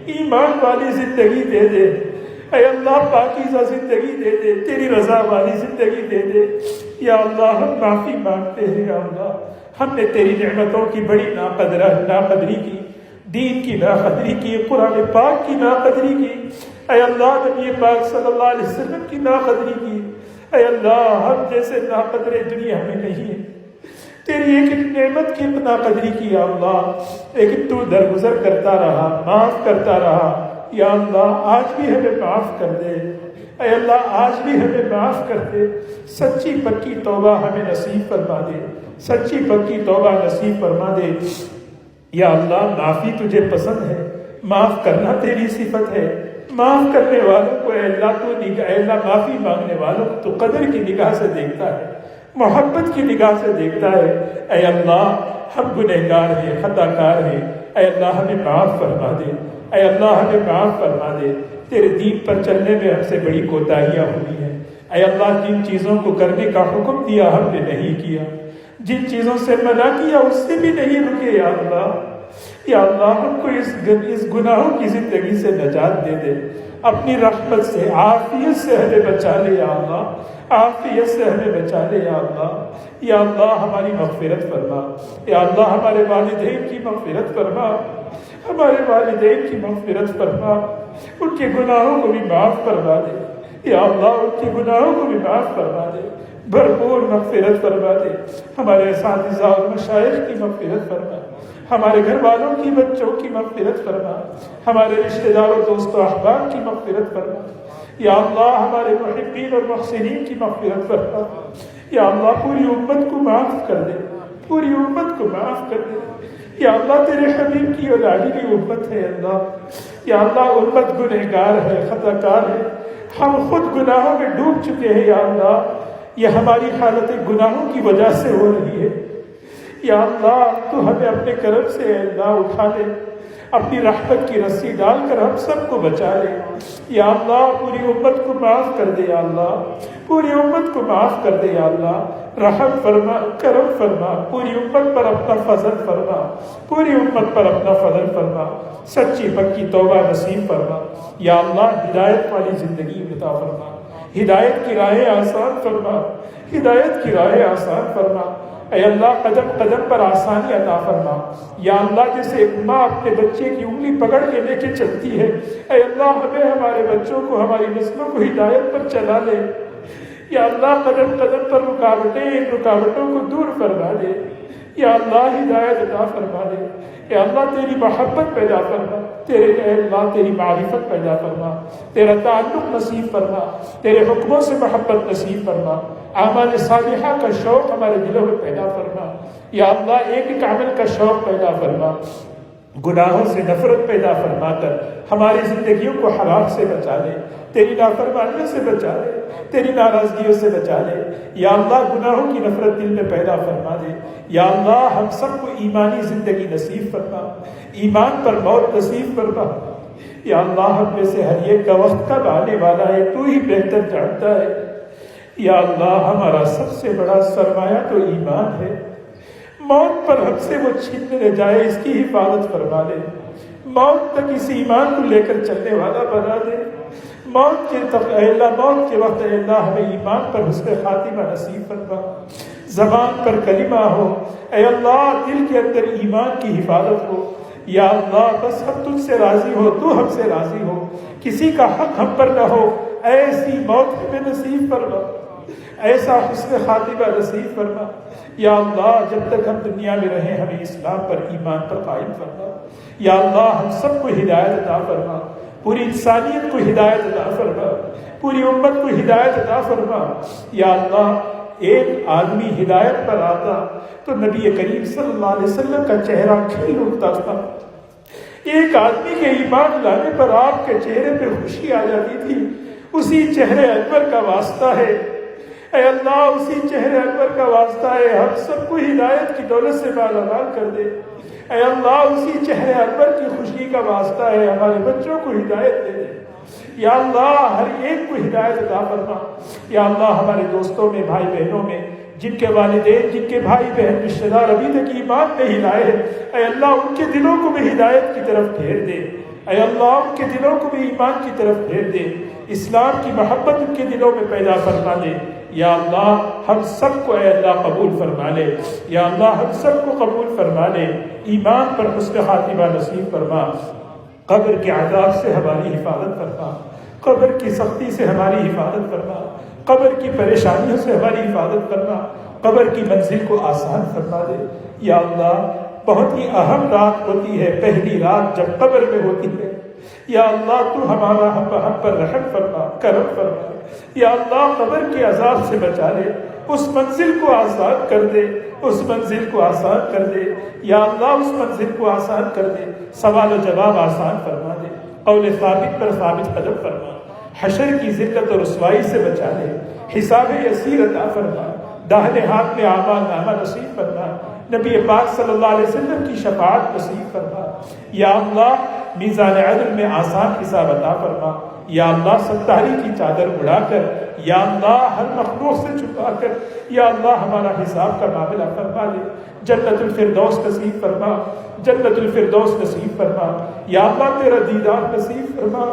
ایمان والی زندگی دے دے۔ اے اللہ، پاکیزہ زندگی دے دے، تیری رضا والی زندگی دے دے۔ یا اللہ، ہم معافی مانگتے ہیں۔ یا اللہ، ہم نے تیری نعمتوں کی بڑی ناقدری کی، دین کی ناقدری کی، قرآن پاک کی ناقدری کی۔ اے اللہ، نبی پاک صلی اللہ علیہ وسلم کی ناقدری کی۔ اے اللہ، ہم جیسے ناقدر دنیا میں نہیں ہے، تیری ایک ایک نعمت کی ناقدری کی۔ یا اللہ، لیکن تو درگزر کرتا رہا، معاف کرتا رہا۔ یا اللہ، آج بھی ہمیں معاف کر دے۔ اے اللہ، آج بھی ہمیں معاف کر دے۔ سچی پکی توبہ ہمیں نصیب فرما دے، سچی پکی توبہ نصیب فرما دے۔ یا اللہ، معافی تجھے پسند ہے، معاف کرنا تیری صفت ہے۔ معاف کرنے والوں کو اے اللہ معافی مانگنے والوں کو تو قدر کی نگاہ سے دیکھتا ہے، محبت کی نگاہ سے دیکھتا ہے۔ اے اللہ، ہم گنہگار ہیں، خطا کار ہیں، اے اللہ ہمیں معاف فرما دے۔ اے اللہ، ہمیں معاف فرما دے۔ تیرے دین پر چلنے میں ہم سے بڑی کوتاہیاں ہوئی ہیں۔ اے اللہ، جن چیزوں کو کرنے کا حکم دیا ہم نے نہیں کیا، جن چیزوں سے منع کیا اس سے بھی نہیں رکے۔ یا اللہ، یا اللہ ہم کو اس گناہوں کی زندگی سے نجات دے دے، اپنی رحمت سے عافیت سے ہمیں بچا لے یا اللہ، عافیت سے ہمیں بچا لے یا اللہ۔ یا اللہ ہماری مغفرت فرما، یا اللہ ہمارے والدین کی مغفرت فرما، ہمارے والدین کی مغفرت فرما، ان کے گناہوں کو بھی معاف فرما دے یا اللہ، ان کے گناہوں کو بھی معاف فرما دے، بھرپور مغفرت فرما دے۔ ہمارے اساتذہ اور مشائخ کی مغفرت فرما، ہمارے گھر والوں کی، بچوں کی مغفرت فرما، ہمارے رشتہ داروں، دوست و احباب کی مغفرت فرما یا اللہ، ہمارے محبین اور محسنین کی مغفرت فرما یا اللہ، پوری امت کو معاف کر دے، پوری امت کو معاف کر دے یا اللہ، تیرے حبیب کی اور عاجلی امت ہے اللہ، یا اللہ امت گنہگار ہے، خطا کار ہے، ہم خود گناہوں میں ڈوب چکے ہیں یا اللہ، یہ ہماری حالت گناہوں کی وجہ سے ہو رہی ہے یا اللہ، تو ہمیں اپنے کرم سے اے اللہ اٹھا لے، اپنی رحمت کی رسی ڈال کر ہم سب کو بچا لے یا اللہ، پوری امت کو معاف کر دے یا اللہ، پوری امت کو معاف کر دے یا اللہ، رحم فرما، کرم فرما، پوری امت پر اپنا فضل فرما، پوری امت پر اپنا فضل فرما، سچی پکی توبہ نصیب فرما یا اللہ، ہدایت والی زندگی عطا فرما، ہدایت کی راہیں آسان فرما، ہدایت کی راہیں آسان فرما اے اللہ، قدم قدم پر آسانی عطا فرما یا اللہ، جیسے ایک ماں اپنے بچے کی انگلی پکڑ کے لے کے چلتی ہے، اے اللہ ہمیں، ہمارے بچوں کو، ہماری نسلوں کو ہدایت پر چلا لے یا اللہ، قدم قدم پر رکاوٹیں، ان رکاوٹوں کو دور فرما دے یا اللہ، ہدایت عطا فرما دے یا اللہ، تیری محبت پیدا فرما، تیرے اے اللہ تیری معرفت پیدا فرما، تیرا تعلق نصیب فرما، تیرے حکموں سے محبت نصیب فرما، اعمال صالحہ کا شوق ہمارے دلوں میں پیدا فرما یا اللہ، ایک ایک عمل کا شوق پیدا فرما، گناہوں سے نفرت پیدا فرما کر ہماری زندگیوں کو حرام سے بچا لے، تیری نافرمانیوں سے بچا لے، تیری ناراضگیوں سے بچا لے یا اللہ، گناہوں کی نفرت دل میں پیدا فرما دے یا اللہ، ہم سب کو ایمانی زندگی نصیب فرما، ایمان پر موت نصیب فرما یا اللہ، ہم میں سے ہر ایک کا وقت کب آنے والا ہے تو ہی بہتر جانتا ہے یا اللہ، ہمارا سب سے بڑا سرمایہ تو ایمان ہے، موت پر ہم سے وہ چھین نہ جائے اس کی حفاظت فرما دے، موت تک اس ایمان کو لے کر چلنے والا بنا دے، موت کے وقت اے اللہ ہمیں ایمان پر حسن خاتمہ نصیب فرما، زبان پر کلمہ ہو اے اللہ، دل کے اندر ایمان کی حفاظت ہو یا اللہ، بس ہم تجھ سے راضی ہو، تو ہم سے راضی ہو، کسی کا حق ہم پر نہ ہو، ایسی موت ہمیں نصیب فرما، ایسا حسن خاتمہ نصیب فرما یا اللہ، جب تک ہم دنیا میں رہیں ہمیں اسلام پر، ایمان پر قائم فرما یا اللہ، ہم سب کو ہدایت عطا فرما، پوری انسانیت کو ہدایت عطا فرما، پوری امت کو ہدایت عطا فرما یا اللہ۔ ایک آدمی ہدایت پر آتا تو نبی کریم صلی اللہ علیہ وسلم کا چہرہ کھل اٹھتا تھا، ایک آدمی کے ایمان لانے پر آپ کے چہرے پہ خوشی آ جاتی تھی، اسی چہرے انور کا واسطہ ہے اے اللہ، اسی چہرے انور کا واسطہ ہے، ہم سب کو ہدایت کی دولت سے مالا مال کر دے اے اللہ، اسی چہرے انور کی خوشی کا واسطہ ہے، ہمارے بچوں کو ہدایت دے دے یا اللہ، ہر ایک کو ہدایت عطا فرما یا اللہ، ہمارے دوستوں میں، بھائی بہنوں میں جن کے والدین، جن کے بھائی بہن رشتہ دار ابھی تک ایمان نہیں لائے ہیں، اے اللہ ان کے دلوں کو بھی ہدایت کی طرف پھیر دے اے اللہ، ان کے دلوں کو بھی ایمان کی طرف پھیر دے، اسلام کی محبت ان کے دلوں میں پیدا فرما دے یا اللہ، ہم سب کو اے اللہ قبول فرما لے یا اللہ، ہم سب کو قبول فرما لے، ایمان پر حسن خاتمہ نصیب فرما، قبر کے عذاب سے ہماری حفاظت فرما، قبر کی سختی سے ہماری حفاظت فرما، قبر کی پریشانیوں سے ہماری حفاظت فرما، قبر کی منزل کو آسان فرما دے یا اللہ۔ بہت ہی اہم رات ہوتی ہے پہلی رات جب قبر میں ہوتی ہے یا اللہ، تو ہم پر رحم فرما، کرم فرما یا اللہ، قبر کے عذاب سے بچا لے، اس منزل کو آسان کر دے، اس منزل کو آسان کر دے یا اللہ، اس منزل کو آسان کر دے، سوال و جواب آسان فرما دے، قول ثابت پر ثابت قدم فرما، حشر کی ذلت و رسوائی سے بچا لے، حساب یسیر عطا فرما، داہنے ہاتھ میں اعمال نامہ نصیب فرما، نبی پاک صلی اللہ علیہ وسلم کی شفاعت نصیب فرما یا اللہ، میزان عدل میں آسان حساب عطا فرما یا اللہ، ستاری کی چادر اڑا کر یا اللہ، ہر مخلوق سے چھپا کر یا اللہ، ہمارا حساب کا معاملہ فرما لے، جنت الفردوس نصیب فرما، جنت الفردوس نصیب فرما، یا اللہ تیرا دیدار نصیب فرما،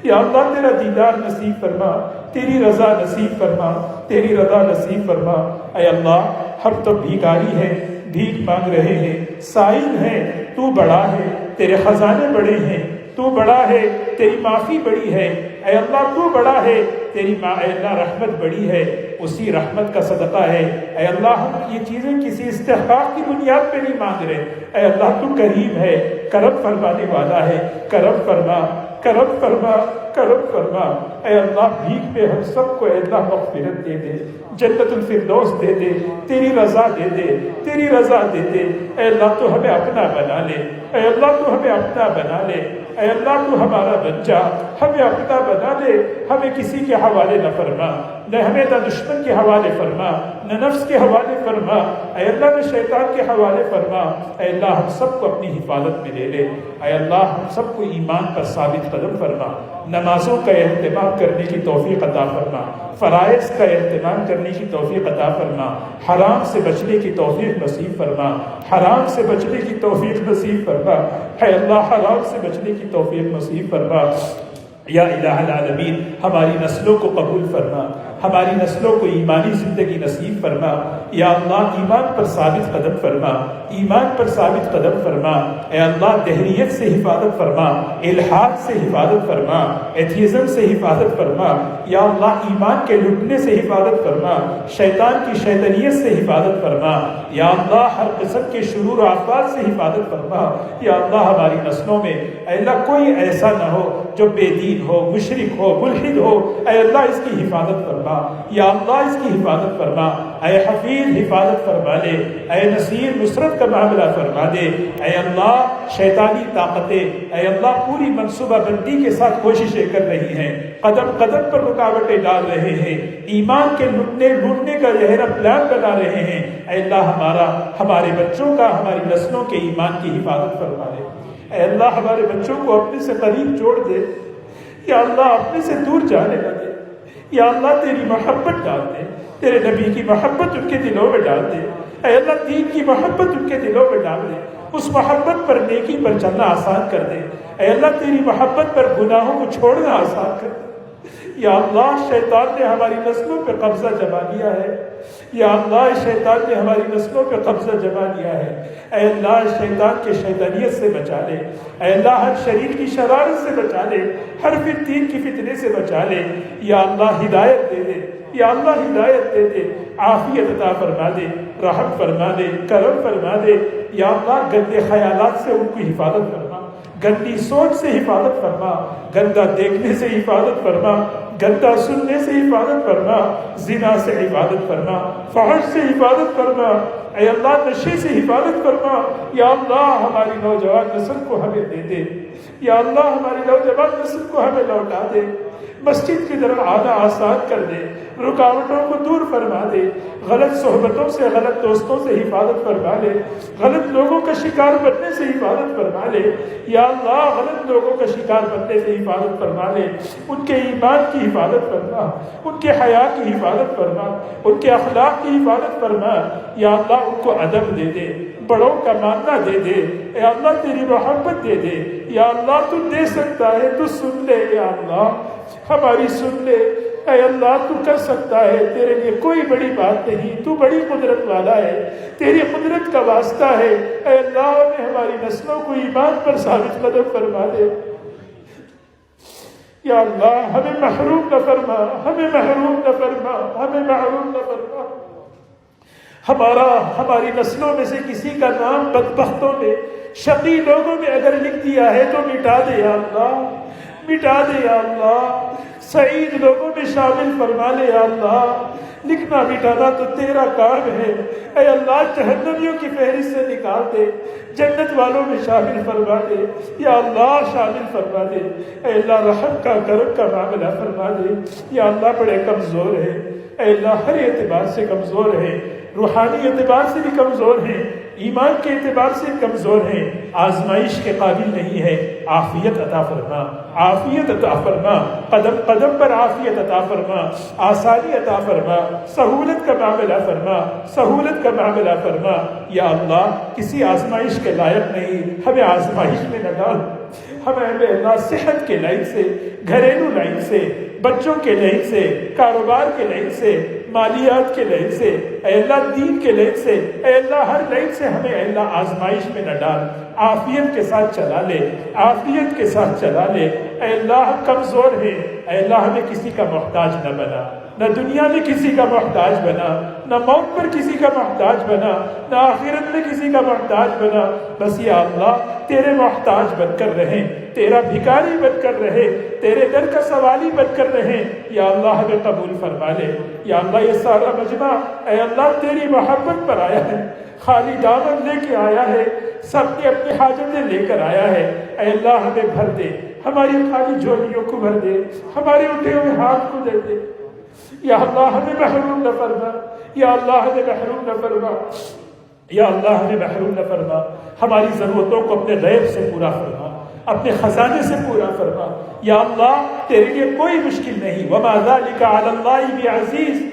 یا اللہ تیرا دیدار نصیب فرما، تیری رضا نصیب فرما، تیری رضا نصیب فرما۔ اے اللہ ہم تو بھیکاری ہیں، بھیک مانگ رہے ہیں، سائل ہیں، تو بڑا ہے، تیرے خزانے بڑے ہیں، تو بڑا ہے، تیری معافی بڑی ہے، اے اللہ تو بڑا ہے، تیری اے اللہ رحمت بڑی ہے، اسی رحمت کا صدقہ ہے۔ اے اللہ ہم یہ چیزیں کسی استحقاق کی بنیاد پہ نہیں مانگ رہے، اے اللہ تو کریم ہے، کرم فرمانے والا ہے، کرم فرما، کرم فرما، کرم فرما۔ اے اللہ بھیک میں ہم سب کو اے اللہ مغفرت دے دے، جنت الفردوس دے دے، تیری رضا دے دے، تیری رضا دے دے۔ اے اللہ تو ہمیں اپنا بنا لے، اے اللہ تو ہمیں اپنا بنا لے، اے اللہ تو ہمارا بن جا، ہمیں اپنا بنا لے، ہمیں کسی کے حوالے نہ فرما، نہ ہمیں نہ دشمن کے حوالے فرما، نہ نفس کے حوالے فرما، اے اللہ نہ شیطان کے حوالے فرما۔ اے اللہ ہم سب کو اپنی حفاظت میں لے لے، اے اللہ ہم سب کو ایمان پر ثابت قدم فرما، نمازوں کا اہتمام کرنے کی توفیق عطا فرما، فرائض کا اہتمام کرنے کی توفیق عطا فرما، حرام سے بچنے کی توفیق نصیب فرما، حرام سے بچنے کی توفیق نصیب فرما، اے اللہ حرام سے بچنے کی توفیق نصیب فرما۔ یا الہ العالمین ہماری نسلوں کو قبول فرما، ہماری نسلوں کو ایمانی زندگی نصیب فرما، یا اللہ ایمان پر ثابت قدم فرما، ایمان پر ثابت قدم فرما، اے اللہ دہریت سے حفاظت فرما، الحاد سے حفاظت فرما، ایتھیزم سے حفاظت فرما، یا اللہ ایمان کے لٹنے سے حفاظت فرما، شیطان کی شیطانیت سے حفاظت فرما، یا اللہ ہر قسم کے شرور و آفات سے حفاظت فرما، یا اللہ ہماری نسلوں میں اے اللہ کوئی ایسا نہ ہو جو بے دین ہو، مشرک ہو، ملحد ہو، اے اللہ اس کی حفاظت فرما، یا اللہ اس کی حفاظت فرما، اے حفیظ حفاظت فرما لے، اے نصیر نصرت کا معاملہ فرما دے، اے اللہ شیطانی طاقتیں اے اللہ پوری منصوبہ بندی کے ساتھ کوششیں کر رہی ہیں، قدم قدم پر رکاوٹیں ڈال رہے ہیں، ایمان کے لوٹنے کا گہرا پلان بنا رہے ہیں، اے اللہ ہمارے بچوں کا، ہماری نسلوں کے ایمان کی حفاظت فرما دے، اے اللہ ہمارے بچوں کو اپنے سے قریب جوڑ دے، یا اللہ اپنے سے دور جانے نہ دے، یا اللہ تیری محبت ڈال دے، تیرے نبی کی محبت ان کے دلوں میں ڈال دے، اے اللہ دین کی محبت ان کے دلوں میں ڈال دے، اس محبت پر نیکی پر چلنا آسان کر دے، اے اللہ تیری محبت پر گناہوں کو چھوڑنا آسان کر دے۔ یا اللہ شیطان نے ہماری نسلوں پہ قبضہ جما لیا ہے، یا اللہ شیطان نے ہماری نسلوں پہ قبضہ جما لیا ہے، اے اللہ شیطان کے شیطانیت سے بچا لے، اے اللہ ہر شریر کی شرارت سے بچا لے، ہر فتنہ کی فتنے سے بچا لے، یا اللہ ہدایت دے دے، یا اللہ ہدایت دے دے، عافیت عطا فرما دے، رحم فرما دے، کرم فرما دے، یا اللہ گندے خیالات سے ان کی حفاظت فرما، گندی سوچ سے حفاظت فرما، گندا دیکھنے سے حفاظت فرما، گندا سننے سے حفاظت فرما، زنا سے حفاظت فرما، فحش سے حفاظت فرما، اے اللہ نشے سے حفاظت فرما، یا اللہ ہماری نوجوان نسل کو ہمیں دے دے، یا اللہ ہماری نوجوان نسل کو ہمیں لوٹا دے، مسجد کی طرف آنا آسان کر دے، رکاوٹوں کو دور فرما دے، غلط صحبتوں سے، غلط دوستوں سے حفاظت فرما لے، غلط لوگوں کا شکار بننے سے حفاظت فرما لے، یا اللہ غلط لوگوں کا شکار بننے سے حفاظت فرما لے، ان کے ایمان کی حفاظت فرما، ان کے حیا کی حفاظت فرما، ان کے اخلاق کی حفاظت فرما، یا اللہ ان کو ادب دے دے، بڑوں کا ماننا دے دے، اے اللہ تیری محبت دے دے، یا اللہ تو دے سکتا ہے، تو سن لے، یا اللہ ہماری سن لے، اے اللہ تو کر سکتا ہے، تیرے لیے کوئی بڑی بات نہیں، تو بڑی قدرت والا ہے، تیری قدرت کا واسطہ ہے، اے اللہ ہماری نسلوں کو ایمان پر ثابت قدم فرما دے، یا اللہ ہمیں محروم نہ فرما، ہمیں محروم نہ فرما، ہمیں محروم نہ فرما، ہماری نسلوں میں سے کسی کا نام بدبختوں میں، شقی لوگوں میں اگر لکھ دیا ہے تو مٹا دے یا اللہ، مٹا دے یا اللہ، سعید لوگوں میں شامل فرما لے یا اللہ، لکھنا مٹانا تو تیرا کام ہے، اے اللہ جہنمیوں کی فہرست سے نکال دے، جنت والوں میں شامل فرما دے، یا اللہ شامل فرما دے، اے اللہ رحم کا کرم کا معاملہ فرما دے، یا اللہ بڑے کمزور ہیں، اے اللہ ہر اعتبار سے کمزور ہیں، روحانی اعتبار سے بھی کمزور ہیں، ایمان کے اعتبار سے کمزور ہیں، آزمائش کے قابل نہیں ہے، عافیت عطا فرما، عافیت عطا فرما، قدم قدم پر عافیت عطا فرما، آسانی عطا فرما، سہولت کا معاملہ فرما، سہولت کا معاملہ فرما۔ یا اللہ کسی آزمائش کے لائق نہیں، ہمیں آزمائش میں نہ ڈال، ہمیں اللہ صحت کے لائن سے، گھریلو لائن سے، بچوں کے لائن سے، کاروبار کے لائن سے، مالیات کے لائن سے، اے اللہ دین کے لائن سے، اے اللہ ہر لائن سے ہمیں اے اللہ آزمائش میں نہ ڈال، عافیت کے ساتھ چلا لے، عافیت کے ساتھ چلا لے۔ اے اللہ ہم کمزور ہیں، اے اللہ ہمیں کسی کا محتاج نہ بنا، نہ دنیا میں کسی کا محتاج بنا، نہ موت پر کسی کا محتاج بنا، نہ آخرت میں کسی کا محتاج بنا، بس یا اللہ تیرے محتاج بن کر رہیں، تیرا بھکاری بن کر رہے، تیرے در کا سوالی بن کر رہیں۔ یا اللہ ہمیں قبول فرما لے۔ یا اللہ یہ سارا مجمع اے اللہ تیری محبت پر آیا ہے، خالی دامن لے کے آیا ہے، سب نے اپنی حاجتیں لے کر آیا ہے۔ اے اللہ ہمیں بھر دے، ہماری خالی جھولیوں کو بھر دے، ہمارے اٹھے ہوئے ہاتھ کو دے دے۔ یا اللہ ہمیں محروم نہ فرما، یا اللہ ہمیں محروم نہ فرما، یا اللہ ہمیں محروم نہ فرما۔ ہماری ضرورتوں کو اپنے غیب سے پورا فرما، اپنے خزانے سے پورا فرما۔ یا اللہ تیرے لیے کوئی مشکل نہیں، وما ذلک علی اللہ بعزیز۔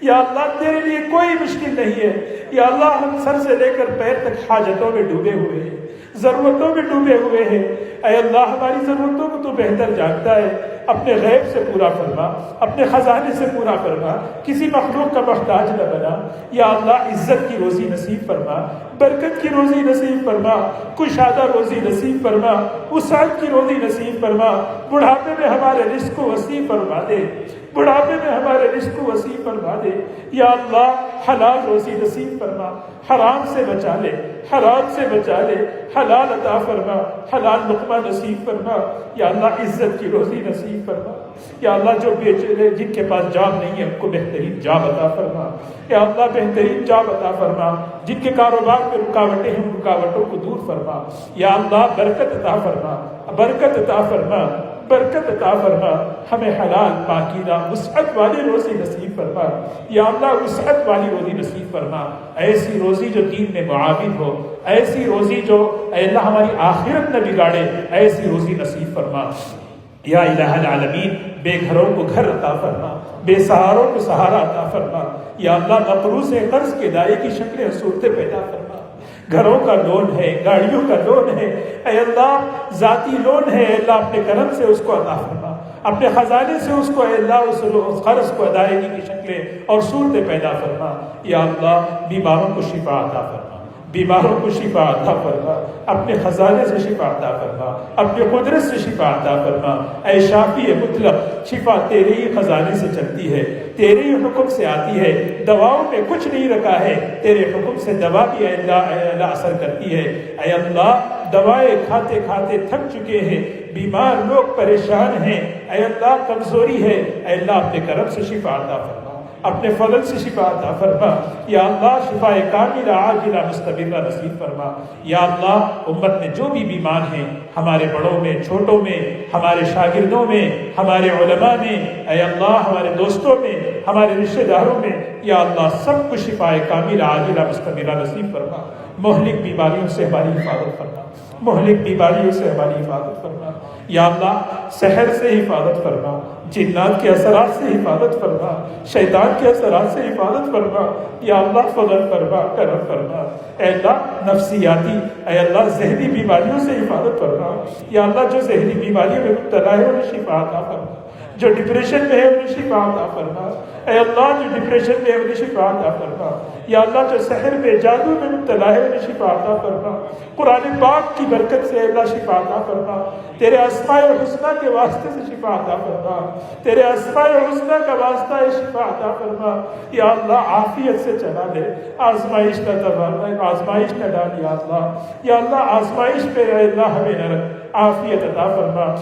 یا اللہ تیرے لیے کوئی مشکل نہیں ہے۔ یا اللہ ہم سر سے لے کر پیر تک حاجتوں میں ڈوبے ہوئے ہیں، ضرورتوں میں ڈوبے ہوئے ہیں۔ اے اللہ ہماری ضرورتوں کو تو بہتر جانتا ہے، اپنے غیب سے پورا فرما، اپنے خزانے سے پورا فرما، کسی مخلوق کا محتاج نہ بنا۔ یا اللہ عزت کی روزی نصیب فرما، برکت کی روزی نصیب فرما، کشادہ روزی نصیب فرما، وسعت کی روزی نصیب فرما۔ بڑھاپے میں ہمارے رزق کو وسیع فرما دے، بڑھاپے میں ہمارے رزق کو وسیع فرما دے۔ یا اللہ حلال روزی نصیب فرما، حرام سے بچا لے، حرام سے بچا لے، حلال عطا فرما، حلال لقمہ نصیب فرما۔ یا اللہ عزت کی روزی نصیب فرما۔ یا اللہ جو بیچارے جن کے پاس جاب نہیں ہے ان کو بہترین جاب عطا فرما۔ یا اللہ بہترین جاب عطا فرما، جن کے کاروبار میں رکاوٹیں ہیں ان رکاوٹوں کو دور فرما۔ یا اللہ برکت عطا فرما، برکت عطا فرما، برکت عطا فرما۔ ہمیں حلال پاکیزہ وسعت والی روزی نصیب فرما۔ یا اللہ وسعت والی روزی نصیب فرما، ایسی روزی جو دین میں معاون ہو، ایسی روزی جو اے اللہ ہماری آخرت نہ بگاڑے، ایسی روزی نصیب فرما۔ یا الہ العالمین بے گھروں کو گھر عطا فرما، بے سہاروں کو سہارا عطا فرما۔ یا اللہ مقروض قرض کے دائیں کی شکلیں صورتیں پیدا فرما۔ گھروں کا لون ہے، گاڑیوں کا لون ہے، اے اللہ ذاتی لون ہے، اے اللہ اپنے کرم سے اس کو عطا فرما، اپنے خزانے سے اس کو اے اللہ اس قرض کو ادائیگی کی شکلیں اور صورتیں پیدا فرما۔ یا اللہ بیماروں کو شفا عطا فرما، بیماروں کو شفا عطا فرما، اپنے خزانے سے شفا عطا فرما، اپنے قدرت سے شفا عطا فرما۔ اے شافی مطلق شفا تیرے ہی خزانے سے چلتی ہے، تیرے ہی حکم سے آتی ہے، دواؤں میں کچھ نہیں رکھا ہے، تیرے حکم سے دوا بھی اے اللہ اثر کرتی ہے۔ اے اللہ دوائیں کھاتے کھاتے تھک چکے ہیں، بیمار لوگ پریشان ہیں، اے اللہ کمزوری ہے، اے اللہ اپنے کرم سے شفا عطا فرما، اپنے فضل سے شفا عطا فرما۔ یا اللہ شفا کاملہ عاجلہ مستمرہ نصیب فرما۔ یا اللہ امت میں جو بھی بیمار ہیں، ہمارے بڑوں میں، چھوٹوں میں، ہمارے شاگردوں میں، ہمارے علماء میں، اے اللہ ہمارے دوستوں میں، ہمارے رشتہ داروں میں، یا اللہ سب کو شفا کاملہ عاجلہ مستمرہ نصیب فرما۔ مہلک بیماریوں سے ہماری حفاظت فرما، مہلک بیماریوں سے ہماری حفاظت فرما۔ یا اللہ سحر سے حفاظت فرما، جنات کے اثرات سے حفاظت فرما، شیطان کے اثرات سے حفاظت فرما۔ یا اللہ فضل فرما، کرم فرما۔ اے اللہ نفسیاتی، اے اللہ ذہنی بیماریوں سے حفاظت فرما۔ یا اللہ جو ذہنی بیماریوں میں مبتلا ہے انہیں شفا عطا فرما، جو ڈپریشن میں ہے انہیں شفا عطا فرما۔ اے اللہ جو ڈپریشن میں ہے انہیں شفا عطا فرما۔ یا اللہ جو سحر میں، جادو میں مبتلا ہے انہیں شفا عطا فرما۔ قرآن پاک کی برکت سے اللہ شفا عطا فرما، تیرے اسماء الحسنہ کے واسطے سے شفا عطا فرما، تیرے اسماء الحسنہ کا واسطہ ہے شفا عطا فرما۔ یا اللہ عافیت سے چلا لے، آزمائش نہ ڈال، آزمائش نہ ڈال یا اللہ۔ یا اللہ آزمائش پہ اے اللہ ہمیں نہ رکھ، عافیت عطا فرما۔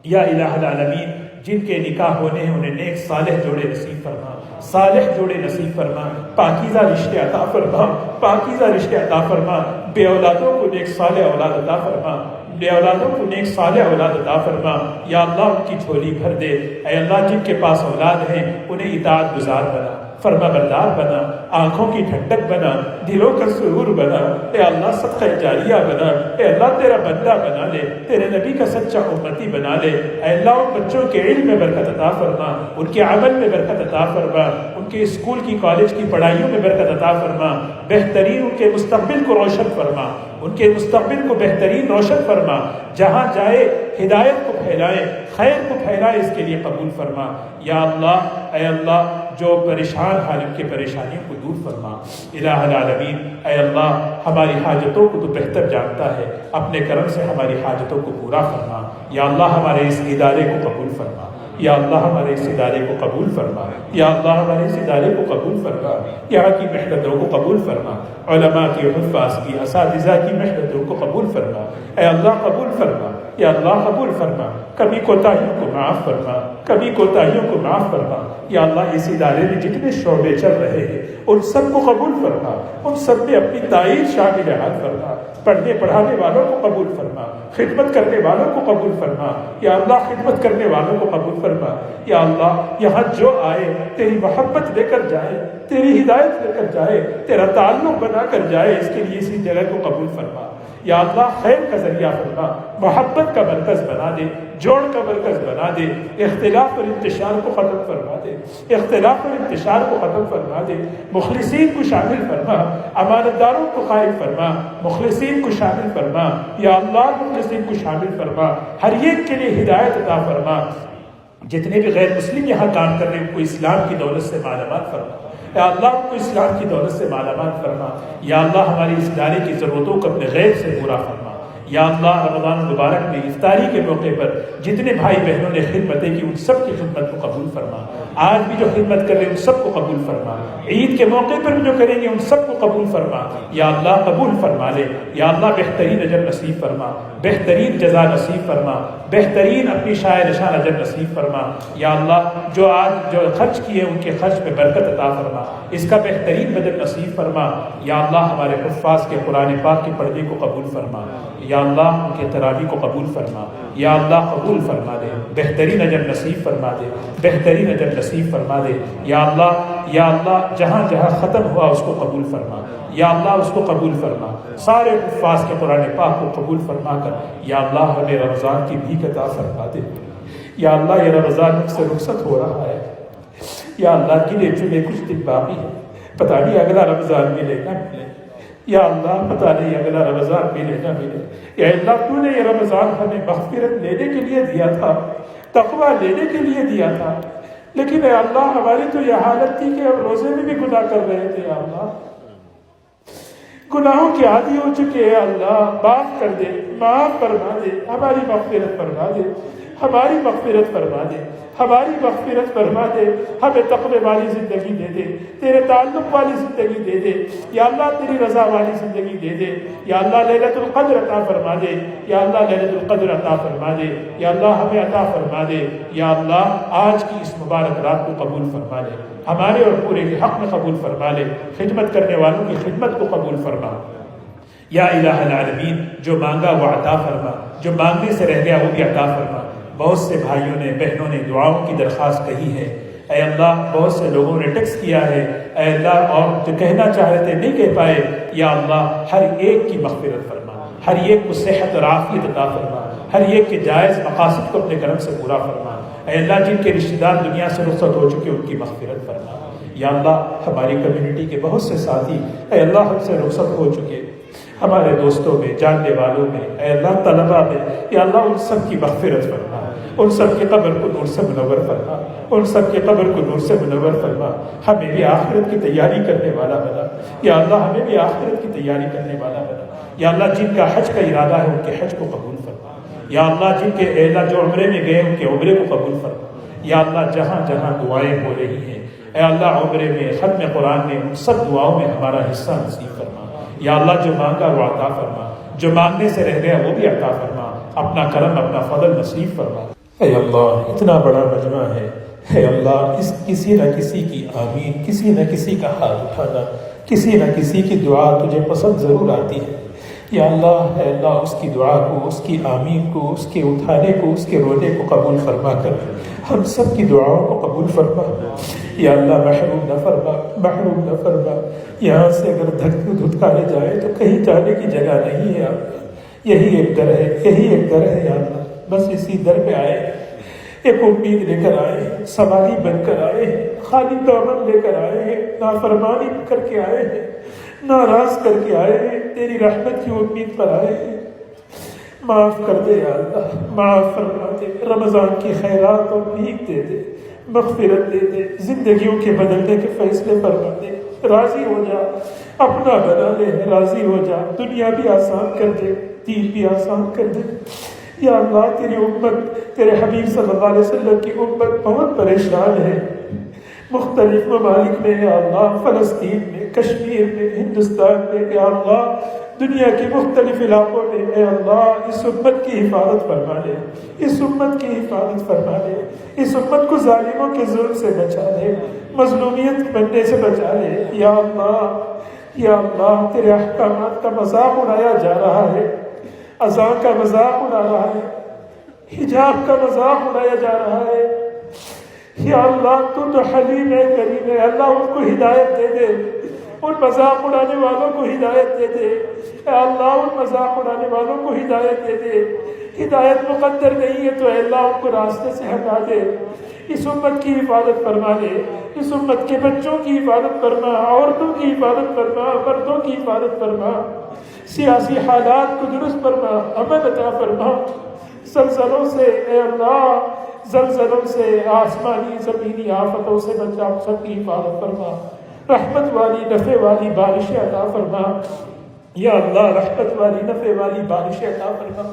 یا الہ العالمین جن کے نکاح ہونے ہیں انہیں نیک صالح جوڑے نصیب فرما، صالح جوڑے نصیب فرما، پاکیزہ رشتے عطا فرما، پاکیزہ رشتے عطا فرما۔ بے اولادوں کو نیک صالح اولاد عطا فرما، بے اولادوں کو نیک صالح اولاد عطا فرما۔ یا اللہ ان کی جھولی بھر دے، اے اللہ جن کے پاس اولاد ہیں انہیں اطاعت گزار بنا، فرما بردار بنا، آنکھوں کی ٹھنڈک بنا، دلوں کا سرور بنا، اے اللہ صدقہ جاریہ بنا، اے اللہ تیرا بندہ بنا لے، تیرے نبی کا سچا امتی بنا لے، اے اللہ ان بچوں کے علم میں برکت عطا فرما، ان کے عمل میں برکت عطا فرما، ان کے اسکول کی کالج کی پڑھائیوں میں برکت عطا فرما، بہترین ان کے مستقبل کو روشن فرما، ان کے مستقبل کو بہترین روشن فرما، جہاں جائے ہدایت کو پھیلائے، خیر کو پھیلائے، اس کے لیے قبول فرما یا اللہ۔ اے اللہ جو پریشان حال ان کے پریشانیوں کو دور فرما الہ العالمین۔ اے اللہ ہماری حاجتوں کو تو بہتر جانتا ہے، اپنے کرم سے ہماری حاجتوں کو پورا فرما یا اللہ۔ ہمارے اس ادارے کو قبول فرما یا اللہ، ہمارے اس ادارے کو قبول فرما یا اللہ، ہمارے اس ادارے کو قبول فرما، یہاں کی محنتوں کو قبول فرما، علماء کی، حفاظ کی، اساتذہ کی محنتوں کو قبول فرما اے اللہ، قبول فرما یا اللہ، قبول فرما۔ کبھی کوتاہیوں کو معاف فرما، کبھی کوتاہیوں کو معاف فرما یا اللہ۔ اس ادارے میں جتنے شعبے چل رہے ہیں ان سب کو قبول فرما، ان سب میں اپنی تائید شامل حال فرما، پڑھنے پڑھانے والوں کو قبول فرما، خدمت کرنے والوں کو قبول فرما یا اللہ، خدمت کرنے والوں کو قبول فرما یا اللہ۔ یہاں جو آئے تیری محبت لے کر جائے، تیری ہدایت لے کر جائے، تیرا تعلق بنا کر جائے، اس کے لیے اسی جگہ کو قبول فرما یا اللہ۔ خیر کا ذریعہ فرما، محبت کا مرکز بنا دے، جوڑ کا مرکز بنا دے، اختلاف اور انتشار کو ختم فرما دے، اختلاف اور انتشار کو ختم فرما دے، مخلصین کو شامل فرما، امانت داروں کو قائم فرما، مخلصین کو شامل فرما یا اللہ، مخلصین کو شامل فرما، ہر ایک کے لیے ہدایت عطا فرما۔ جتنے بھی غیر مسلم یہاں کام کر رہے ہیں ان کو اسلام کی دولت سے مالا مال فرما یا اللہ، ان کو اسلام کی دولت سے مالا مال فرما یا اللہ۔ ہماری اس ادارے کی ضرورتوں کو اپنے غیب سے پورا فرما یا اللہ۔ رمضان المبارک میں افطاری کے موقع پر جتنے بھائی بہنوں نے خدمتیں کی ان سب کی خدمت کو قبول فرما، آج بھی جو خدمت کر رہے ہیں ان سب کو قبول فرما، عید کے موقع پر بھی جو کریں گے ان سب کو قبول فرما یا اللہ، قبول فرما لے یا اللہ۔ بہترین اجر نصیب فرما، بہترین جزا نصیب فرما، بہترین اپنی شاہ نشان اجر نصیب فرما یا اللہ۔ جو آج جو خرچ کیے ان کے خرچ میں برکت عطا فرما، اس کا بہترین بدل نصیب فرما یا اللہ۔ ہمارے حفاظ کے قرآن پاک کے پڑھنے کو قبول فرما یا اللہ، ان کے تراویح کو قبول فرما یا اللہ، قبول فرما دے، بہترین اجر نصیب فرما دے، بہترین اجر نصیب فرما دے یا اللہ۔ یا اللہ جہاں جہاں ختم ہوا اس کو قبول فرما یا اللہ، اس کو قبول فرما، سارے حفاظ کے قرآن پاک کو قبول فرما کر یا اللہ ہمیں رمضان کی بھیک عطا فرما دے یا اللہ۔ یہ رمضان مجھ سے رخصت ہو رہا ہے یا اللہ، گنے چنے کچھ دن باقی ہے، پتہ نہیں اگلا رمضان ملے نہ ملے یا اللہ، پتہ نہیں اگلا رمضان ملے نہ ملے یا اللہ۔ تو نے یہ رمضان ہمیں مغفرت لینے کے لیے دیا تھا، تقویٰ لینے کے لیے دیا تھا، لیکن اے اللہ ہماری تو یہ حالت تھی کہ ہم روزے میں بھی گناہ کر رہے تھے یا اللہ، گناہوں کے عادی ہو چکے ہیں اللہ۔ معاف کر دے، معاف فرما دے، ہماری مغفرت فرما دے، ہماری مغفرت فرما دے، ہماری مغفرت فرما دے، ہمیں تقوی والی زندگی دے دے، تیرے تعلق والی زندگی دے دے یا اللہ، تیری رضا والی زندگی دے دے یا اللہ۔ لیلۃ القدر عطا فرما دے یا اللہ، لیلۃ القدر عطا فرما دے یا اللہ، ہمیں عطا فرما دے یا اللہ۔ آج کی اس مبارک رات کو قبول فرما لے، ہمارے اور پورے کے حق میں قبول فرما لے، خدمت کرنے والوں کی خدمت کو قبول فرما یا الہ العالمین۔ جو مانگا وہ عطا فرما، جو مانگنے سے رہ گیا وہ بھی عطا فرما۔ بہت سے بھائیوں نے، بہنوں نے دعاؤں کی درخواست کہی ہے اے اللہ، بہت سے لوگوں نے ٹیکس کیا ہے اے اللہ، اور جو کہنا چاہ رہے تھے نہیں کہہ پائے یا اللہ۔ ہر ایک کی مغفرت فرما، ہر ایک کو صحت اور عافیت عطا فرما، ہر ایک کے جائز مقاصد کو اپنے کرم سے پورا فرما اے اللہ۔ جن کے رشتہ دار دنیا سے رخصت ہو چکے ان کی مغفرت فرما یا اللہ۔ ہماری کمیونٹی کے بہت سے ساتھی اے اللہ ہم سے رخصت ہو چکے، ہمارے دوستوں میں، جاننے والوں میں اے اللہ، طلباء میں یا اللہ، ان سب کی مغفرت فرما، ان سب کی قبر کو نور سے منور فرما، ان سب کی قبر کو نور سے منور فرما۔ ہمیں بھی آخرت کی تیاری کرنے والا بنا یا اللہ، ہمیں بھی آخرت کی تیاری کرنے والا بنا یا اللہ۔ جن کا حج کا ارادہ ہے ان کے حج کو قبول فرما یا اللہ۔ جن کے اے اللہ جو عمرے میں گئے ان کے عمرے کو قبول فرما یا اللہ۔ جہاں جہاں دعائیں ہو رہی ہیں اے اللہ، عمرے میں، ختم قرآن میں، ان سب دعاؤں میں ہمارا حصہ نصیب فرما یا اللہ۔ جو مانگا وہ عطا فرما، جو مانگنے سے رہ گیا وہ بھی عطا فرما، اپنا کرم، اپنا فضل نصیب فرما اے اللہ۔ اتنا بڑا مجمع ہے اے اللہ، اس کسی نہ کسی کی آمین، کسی نہ کسی کا ہاتھ اٹھانا، کسی نہ کسی کی دعا تجھے پسند ضرور آتی ہے یا اللہ اے اللہ اس کی دعا کو، اس کی آمین کو، اس کے اٹھانے کو، اس کے رونے کو قبول فرما کر ہم سب کی دعاؤں کو قبول فرما۔ یا اللہ محروم نہ فرما، محروم نہ فرما۔ یہاں سے اگر دھتکارے جائے تو کہیں جانے کی جگہ نہیں ہے۔ یہی ایک در ہے، یہی ایک در ہے یا اللہ، بس اسی در پہ آئے، ایک امید لے کر آئے، سواری بن کر آئے، خالی دامن لے کر آئے ہیں، نافرمانی کر کے آئے ہیں، ناراض کر کے آئے ہیں، تیری رحمت کی امید پر آئے ہیں۔ معاف کر دے یا اللہ، معاف فرما دے، رمضان کی خیرات اور بھیک دے دے، مغفرت دے دے، زندگیوں کے بدلنے کے فیصلے فرما دے، راضی ہو جا، اپنا بنا لے، راضی ہو جا، دنیا بھی آسان کر دے، دین بھی آسان کر دے۔ یا اللہ تیری امت، تیرے حبیب صلی اللہ علیہ وسلم کی امت بہت پریشان ہے، مختلف ممالک میں یا اللہ، فلسطین میں، کشمیر میں، ہندوستان میں یا اللہ، دنیا کے مختلف علاقوں میں اے اللہ اس امت کی حفاظت فرما لے، اس امت کی حفاظت فرما لے، اس امت کو ظالموں کے ظلم سے بچا لے، مظلومیت بننے سے بچا لے۔ یا اللہ، یا اللہ تیرے احکامات کا مذاق اڑایا جا رہا ہے، اذان کا مذاق اڑا رہا ہے، حجاب کا مذاق اڑایا جا رہا ہے۔ یا اللہ تو حلیم ہے، کریم ہے، اللہ ان کو ہدایت دے دے، ان مذاق اڑانے والوں کو ہدایت دے دے، اے اللہ ان مذاق اڑانے والوں کو ہدایت دے دے۔ ہدایت مقدر نہیں ہے تو اے اللہ ان کو راستے سے ہٹا دے۔ اس امت کی حفاظت فرما دے، اس امت کے بچوں کی حفاظت فرما، عورتوں کی حفاظت فرما، مردوں کی حفاظت فرما، سیاسی حالات کو درست فرما، امن عطا فرما۔ زلزلوں سے اے اللہ، زلزلوں سے، آسمانی زمینی آفتوں سے بچا، سب کی حفاظت فرما، رحمت والی نفع والی بارشیں عطا فرما۔ یا اللہ رحمت والی نفع والی بارشیں عطا فرما،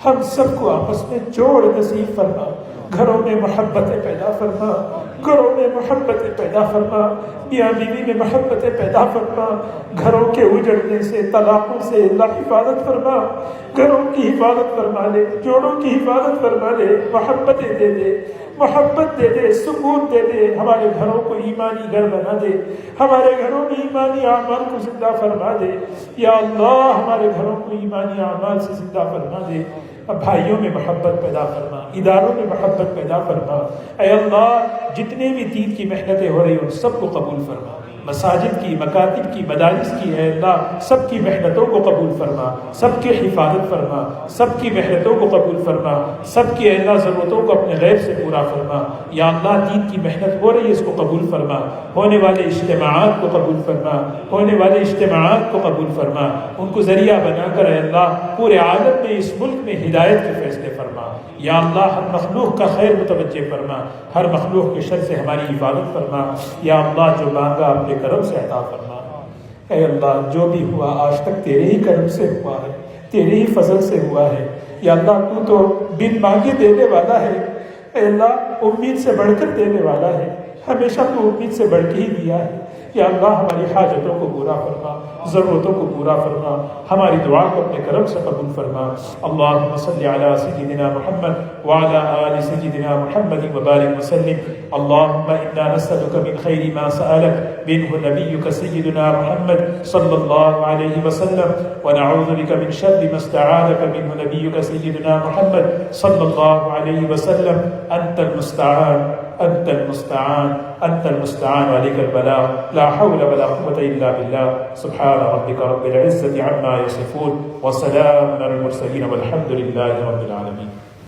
ہم سب کو آپس میں جوڑ نصیب فرما، گھروں میں محبتیں پیدا فرما، گھروں میں محبتیں پیدا فرما، میاں بیوی میں محبتیں پیدا فرما، گھروں کے اجڑنے سے، طلاقوں سے اللہ حفاظت فرما، گھروں کی حفاظت فرما لے، جوڑوں کی حفاظت فرما لے، محبتیں دے دے، محبت دے دے، سکون دے دے، ہمارے گھروں کو ایمانی گھر بنا دے، ہمارے گھروں میں ایمانی اعمال کو زندہ فرما دے۔ یا اللہ ہمارے گھروں کو ایمانی اعمال سے زندہ فرما دے، بھائیوں میں محبت پیدا فرما، اداروں میں محبت پیدا فرما۔ اے اللہ جتنے بھی دین کی محنتیں ہو رہی ہیں ان سب کو قبول فرما، مساجد کی، مکاتب کی، مدارس کی، اے اللہ سب کی محنتوں کو قبول فرما، سب کی حفاظت فرما، سب کی محنتوں کو قبول فرما، سب کی اے اللہ ضرورتوں کو اپنے غیب سے پورا فرما۔ یا اللہ دین کی محنت ہو رہی ہے اس کو قبول فرما، ہونے والے اجتماعات کو قبول فرما، ہونے والے اجتماعات کو قبول فرما، ان کو ذریعہ بنا کر اے اللہ پورے عالم میں، اس ملک میں ہدایت کے فیصلے فرما۔ یا اللہ ہر مخلوق کا خیر متوجہ فرما، ہر مخلوق کے شر سے ہماری حفاظت فرما۔ یا اللہ جو مانگا اپنے کرم سے عطا فرما۔ اے اللہ جو بھی ہوا آج تک تیرے ہی کرم سے ہوا ہے، تیرے ہی فضل سے ہوا ہے۔ یا اللہ تو تو بن مانگے دینے والا ہے، اے اللہ امید سے بڑھ کر دینے والا ہے، ہمیشہ تو امید سے بڑھ کے ہی دیا ہے۔ یا اللہ ہماری حاجتوں کو پورا فرما، ضرورتوں کو پورا فرما، ہماری دعا کو اپنے کرم سے قبول فرما۔ اللہم صلی علی سیدنا محمد وعلی آل سیدنا محمد وبارک وسلم۔ اللہم انا نسألک من خیر ما سألک منہ نبیک سیدنا محمد صلی اللہ علیہ وسلم، ونعوذ بک من شر ما استعاذک منہ نبیک سیدنا محمد صلی اللہ علیہ وسلم۔ انت المستعان، انت المستعان، انت المستعان وعليك البلاغ، لا حول ولا قوة الا بالله۔ سبحان ربك رب العزة عما يصفون، وسلام على المرسلين، والحمد لله رب العالمين۔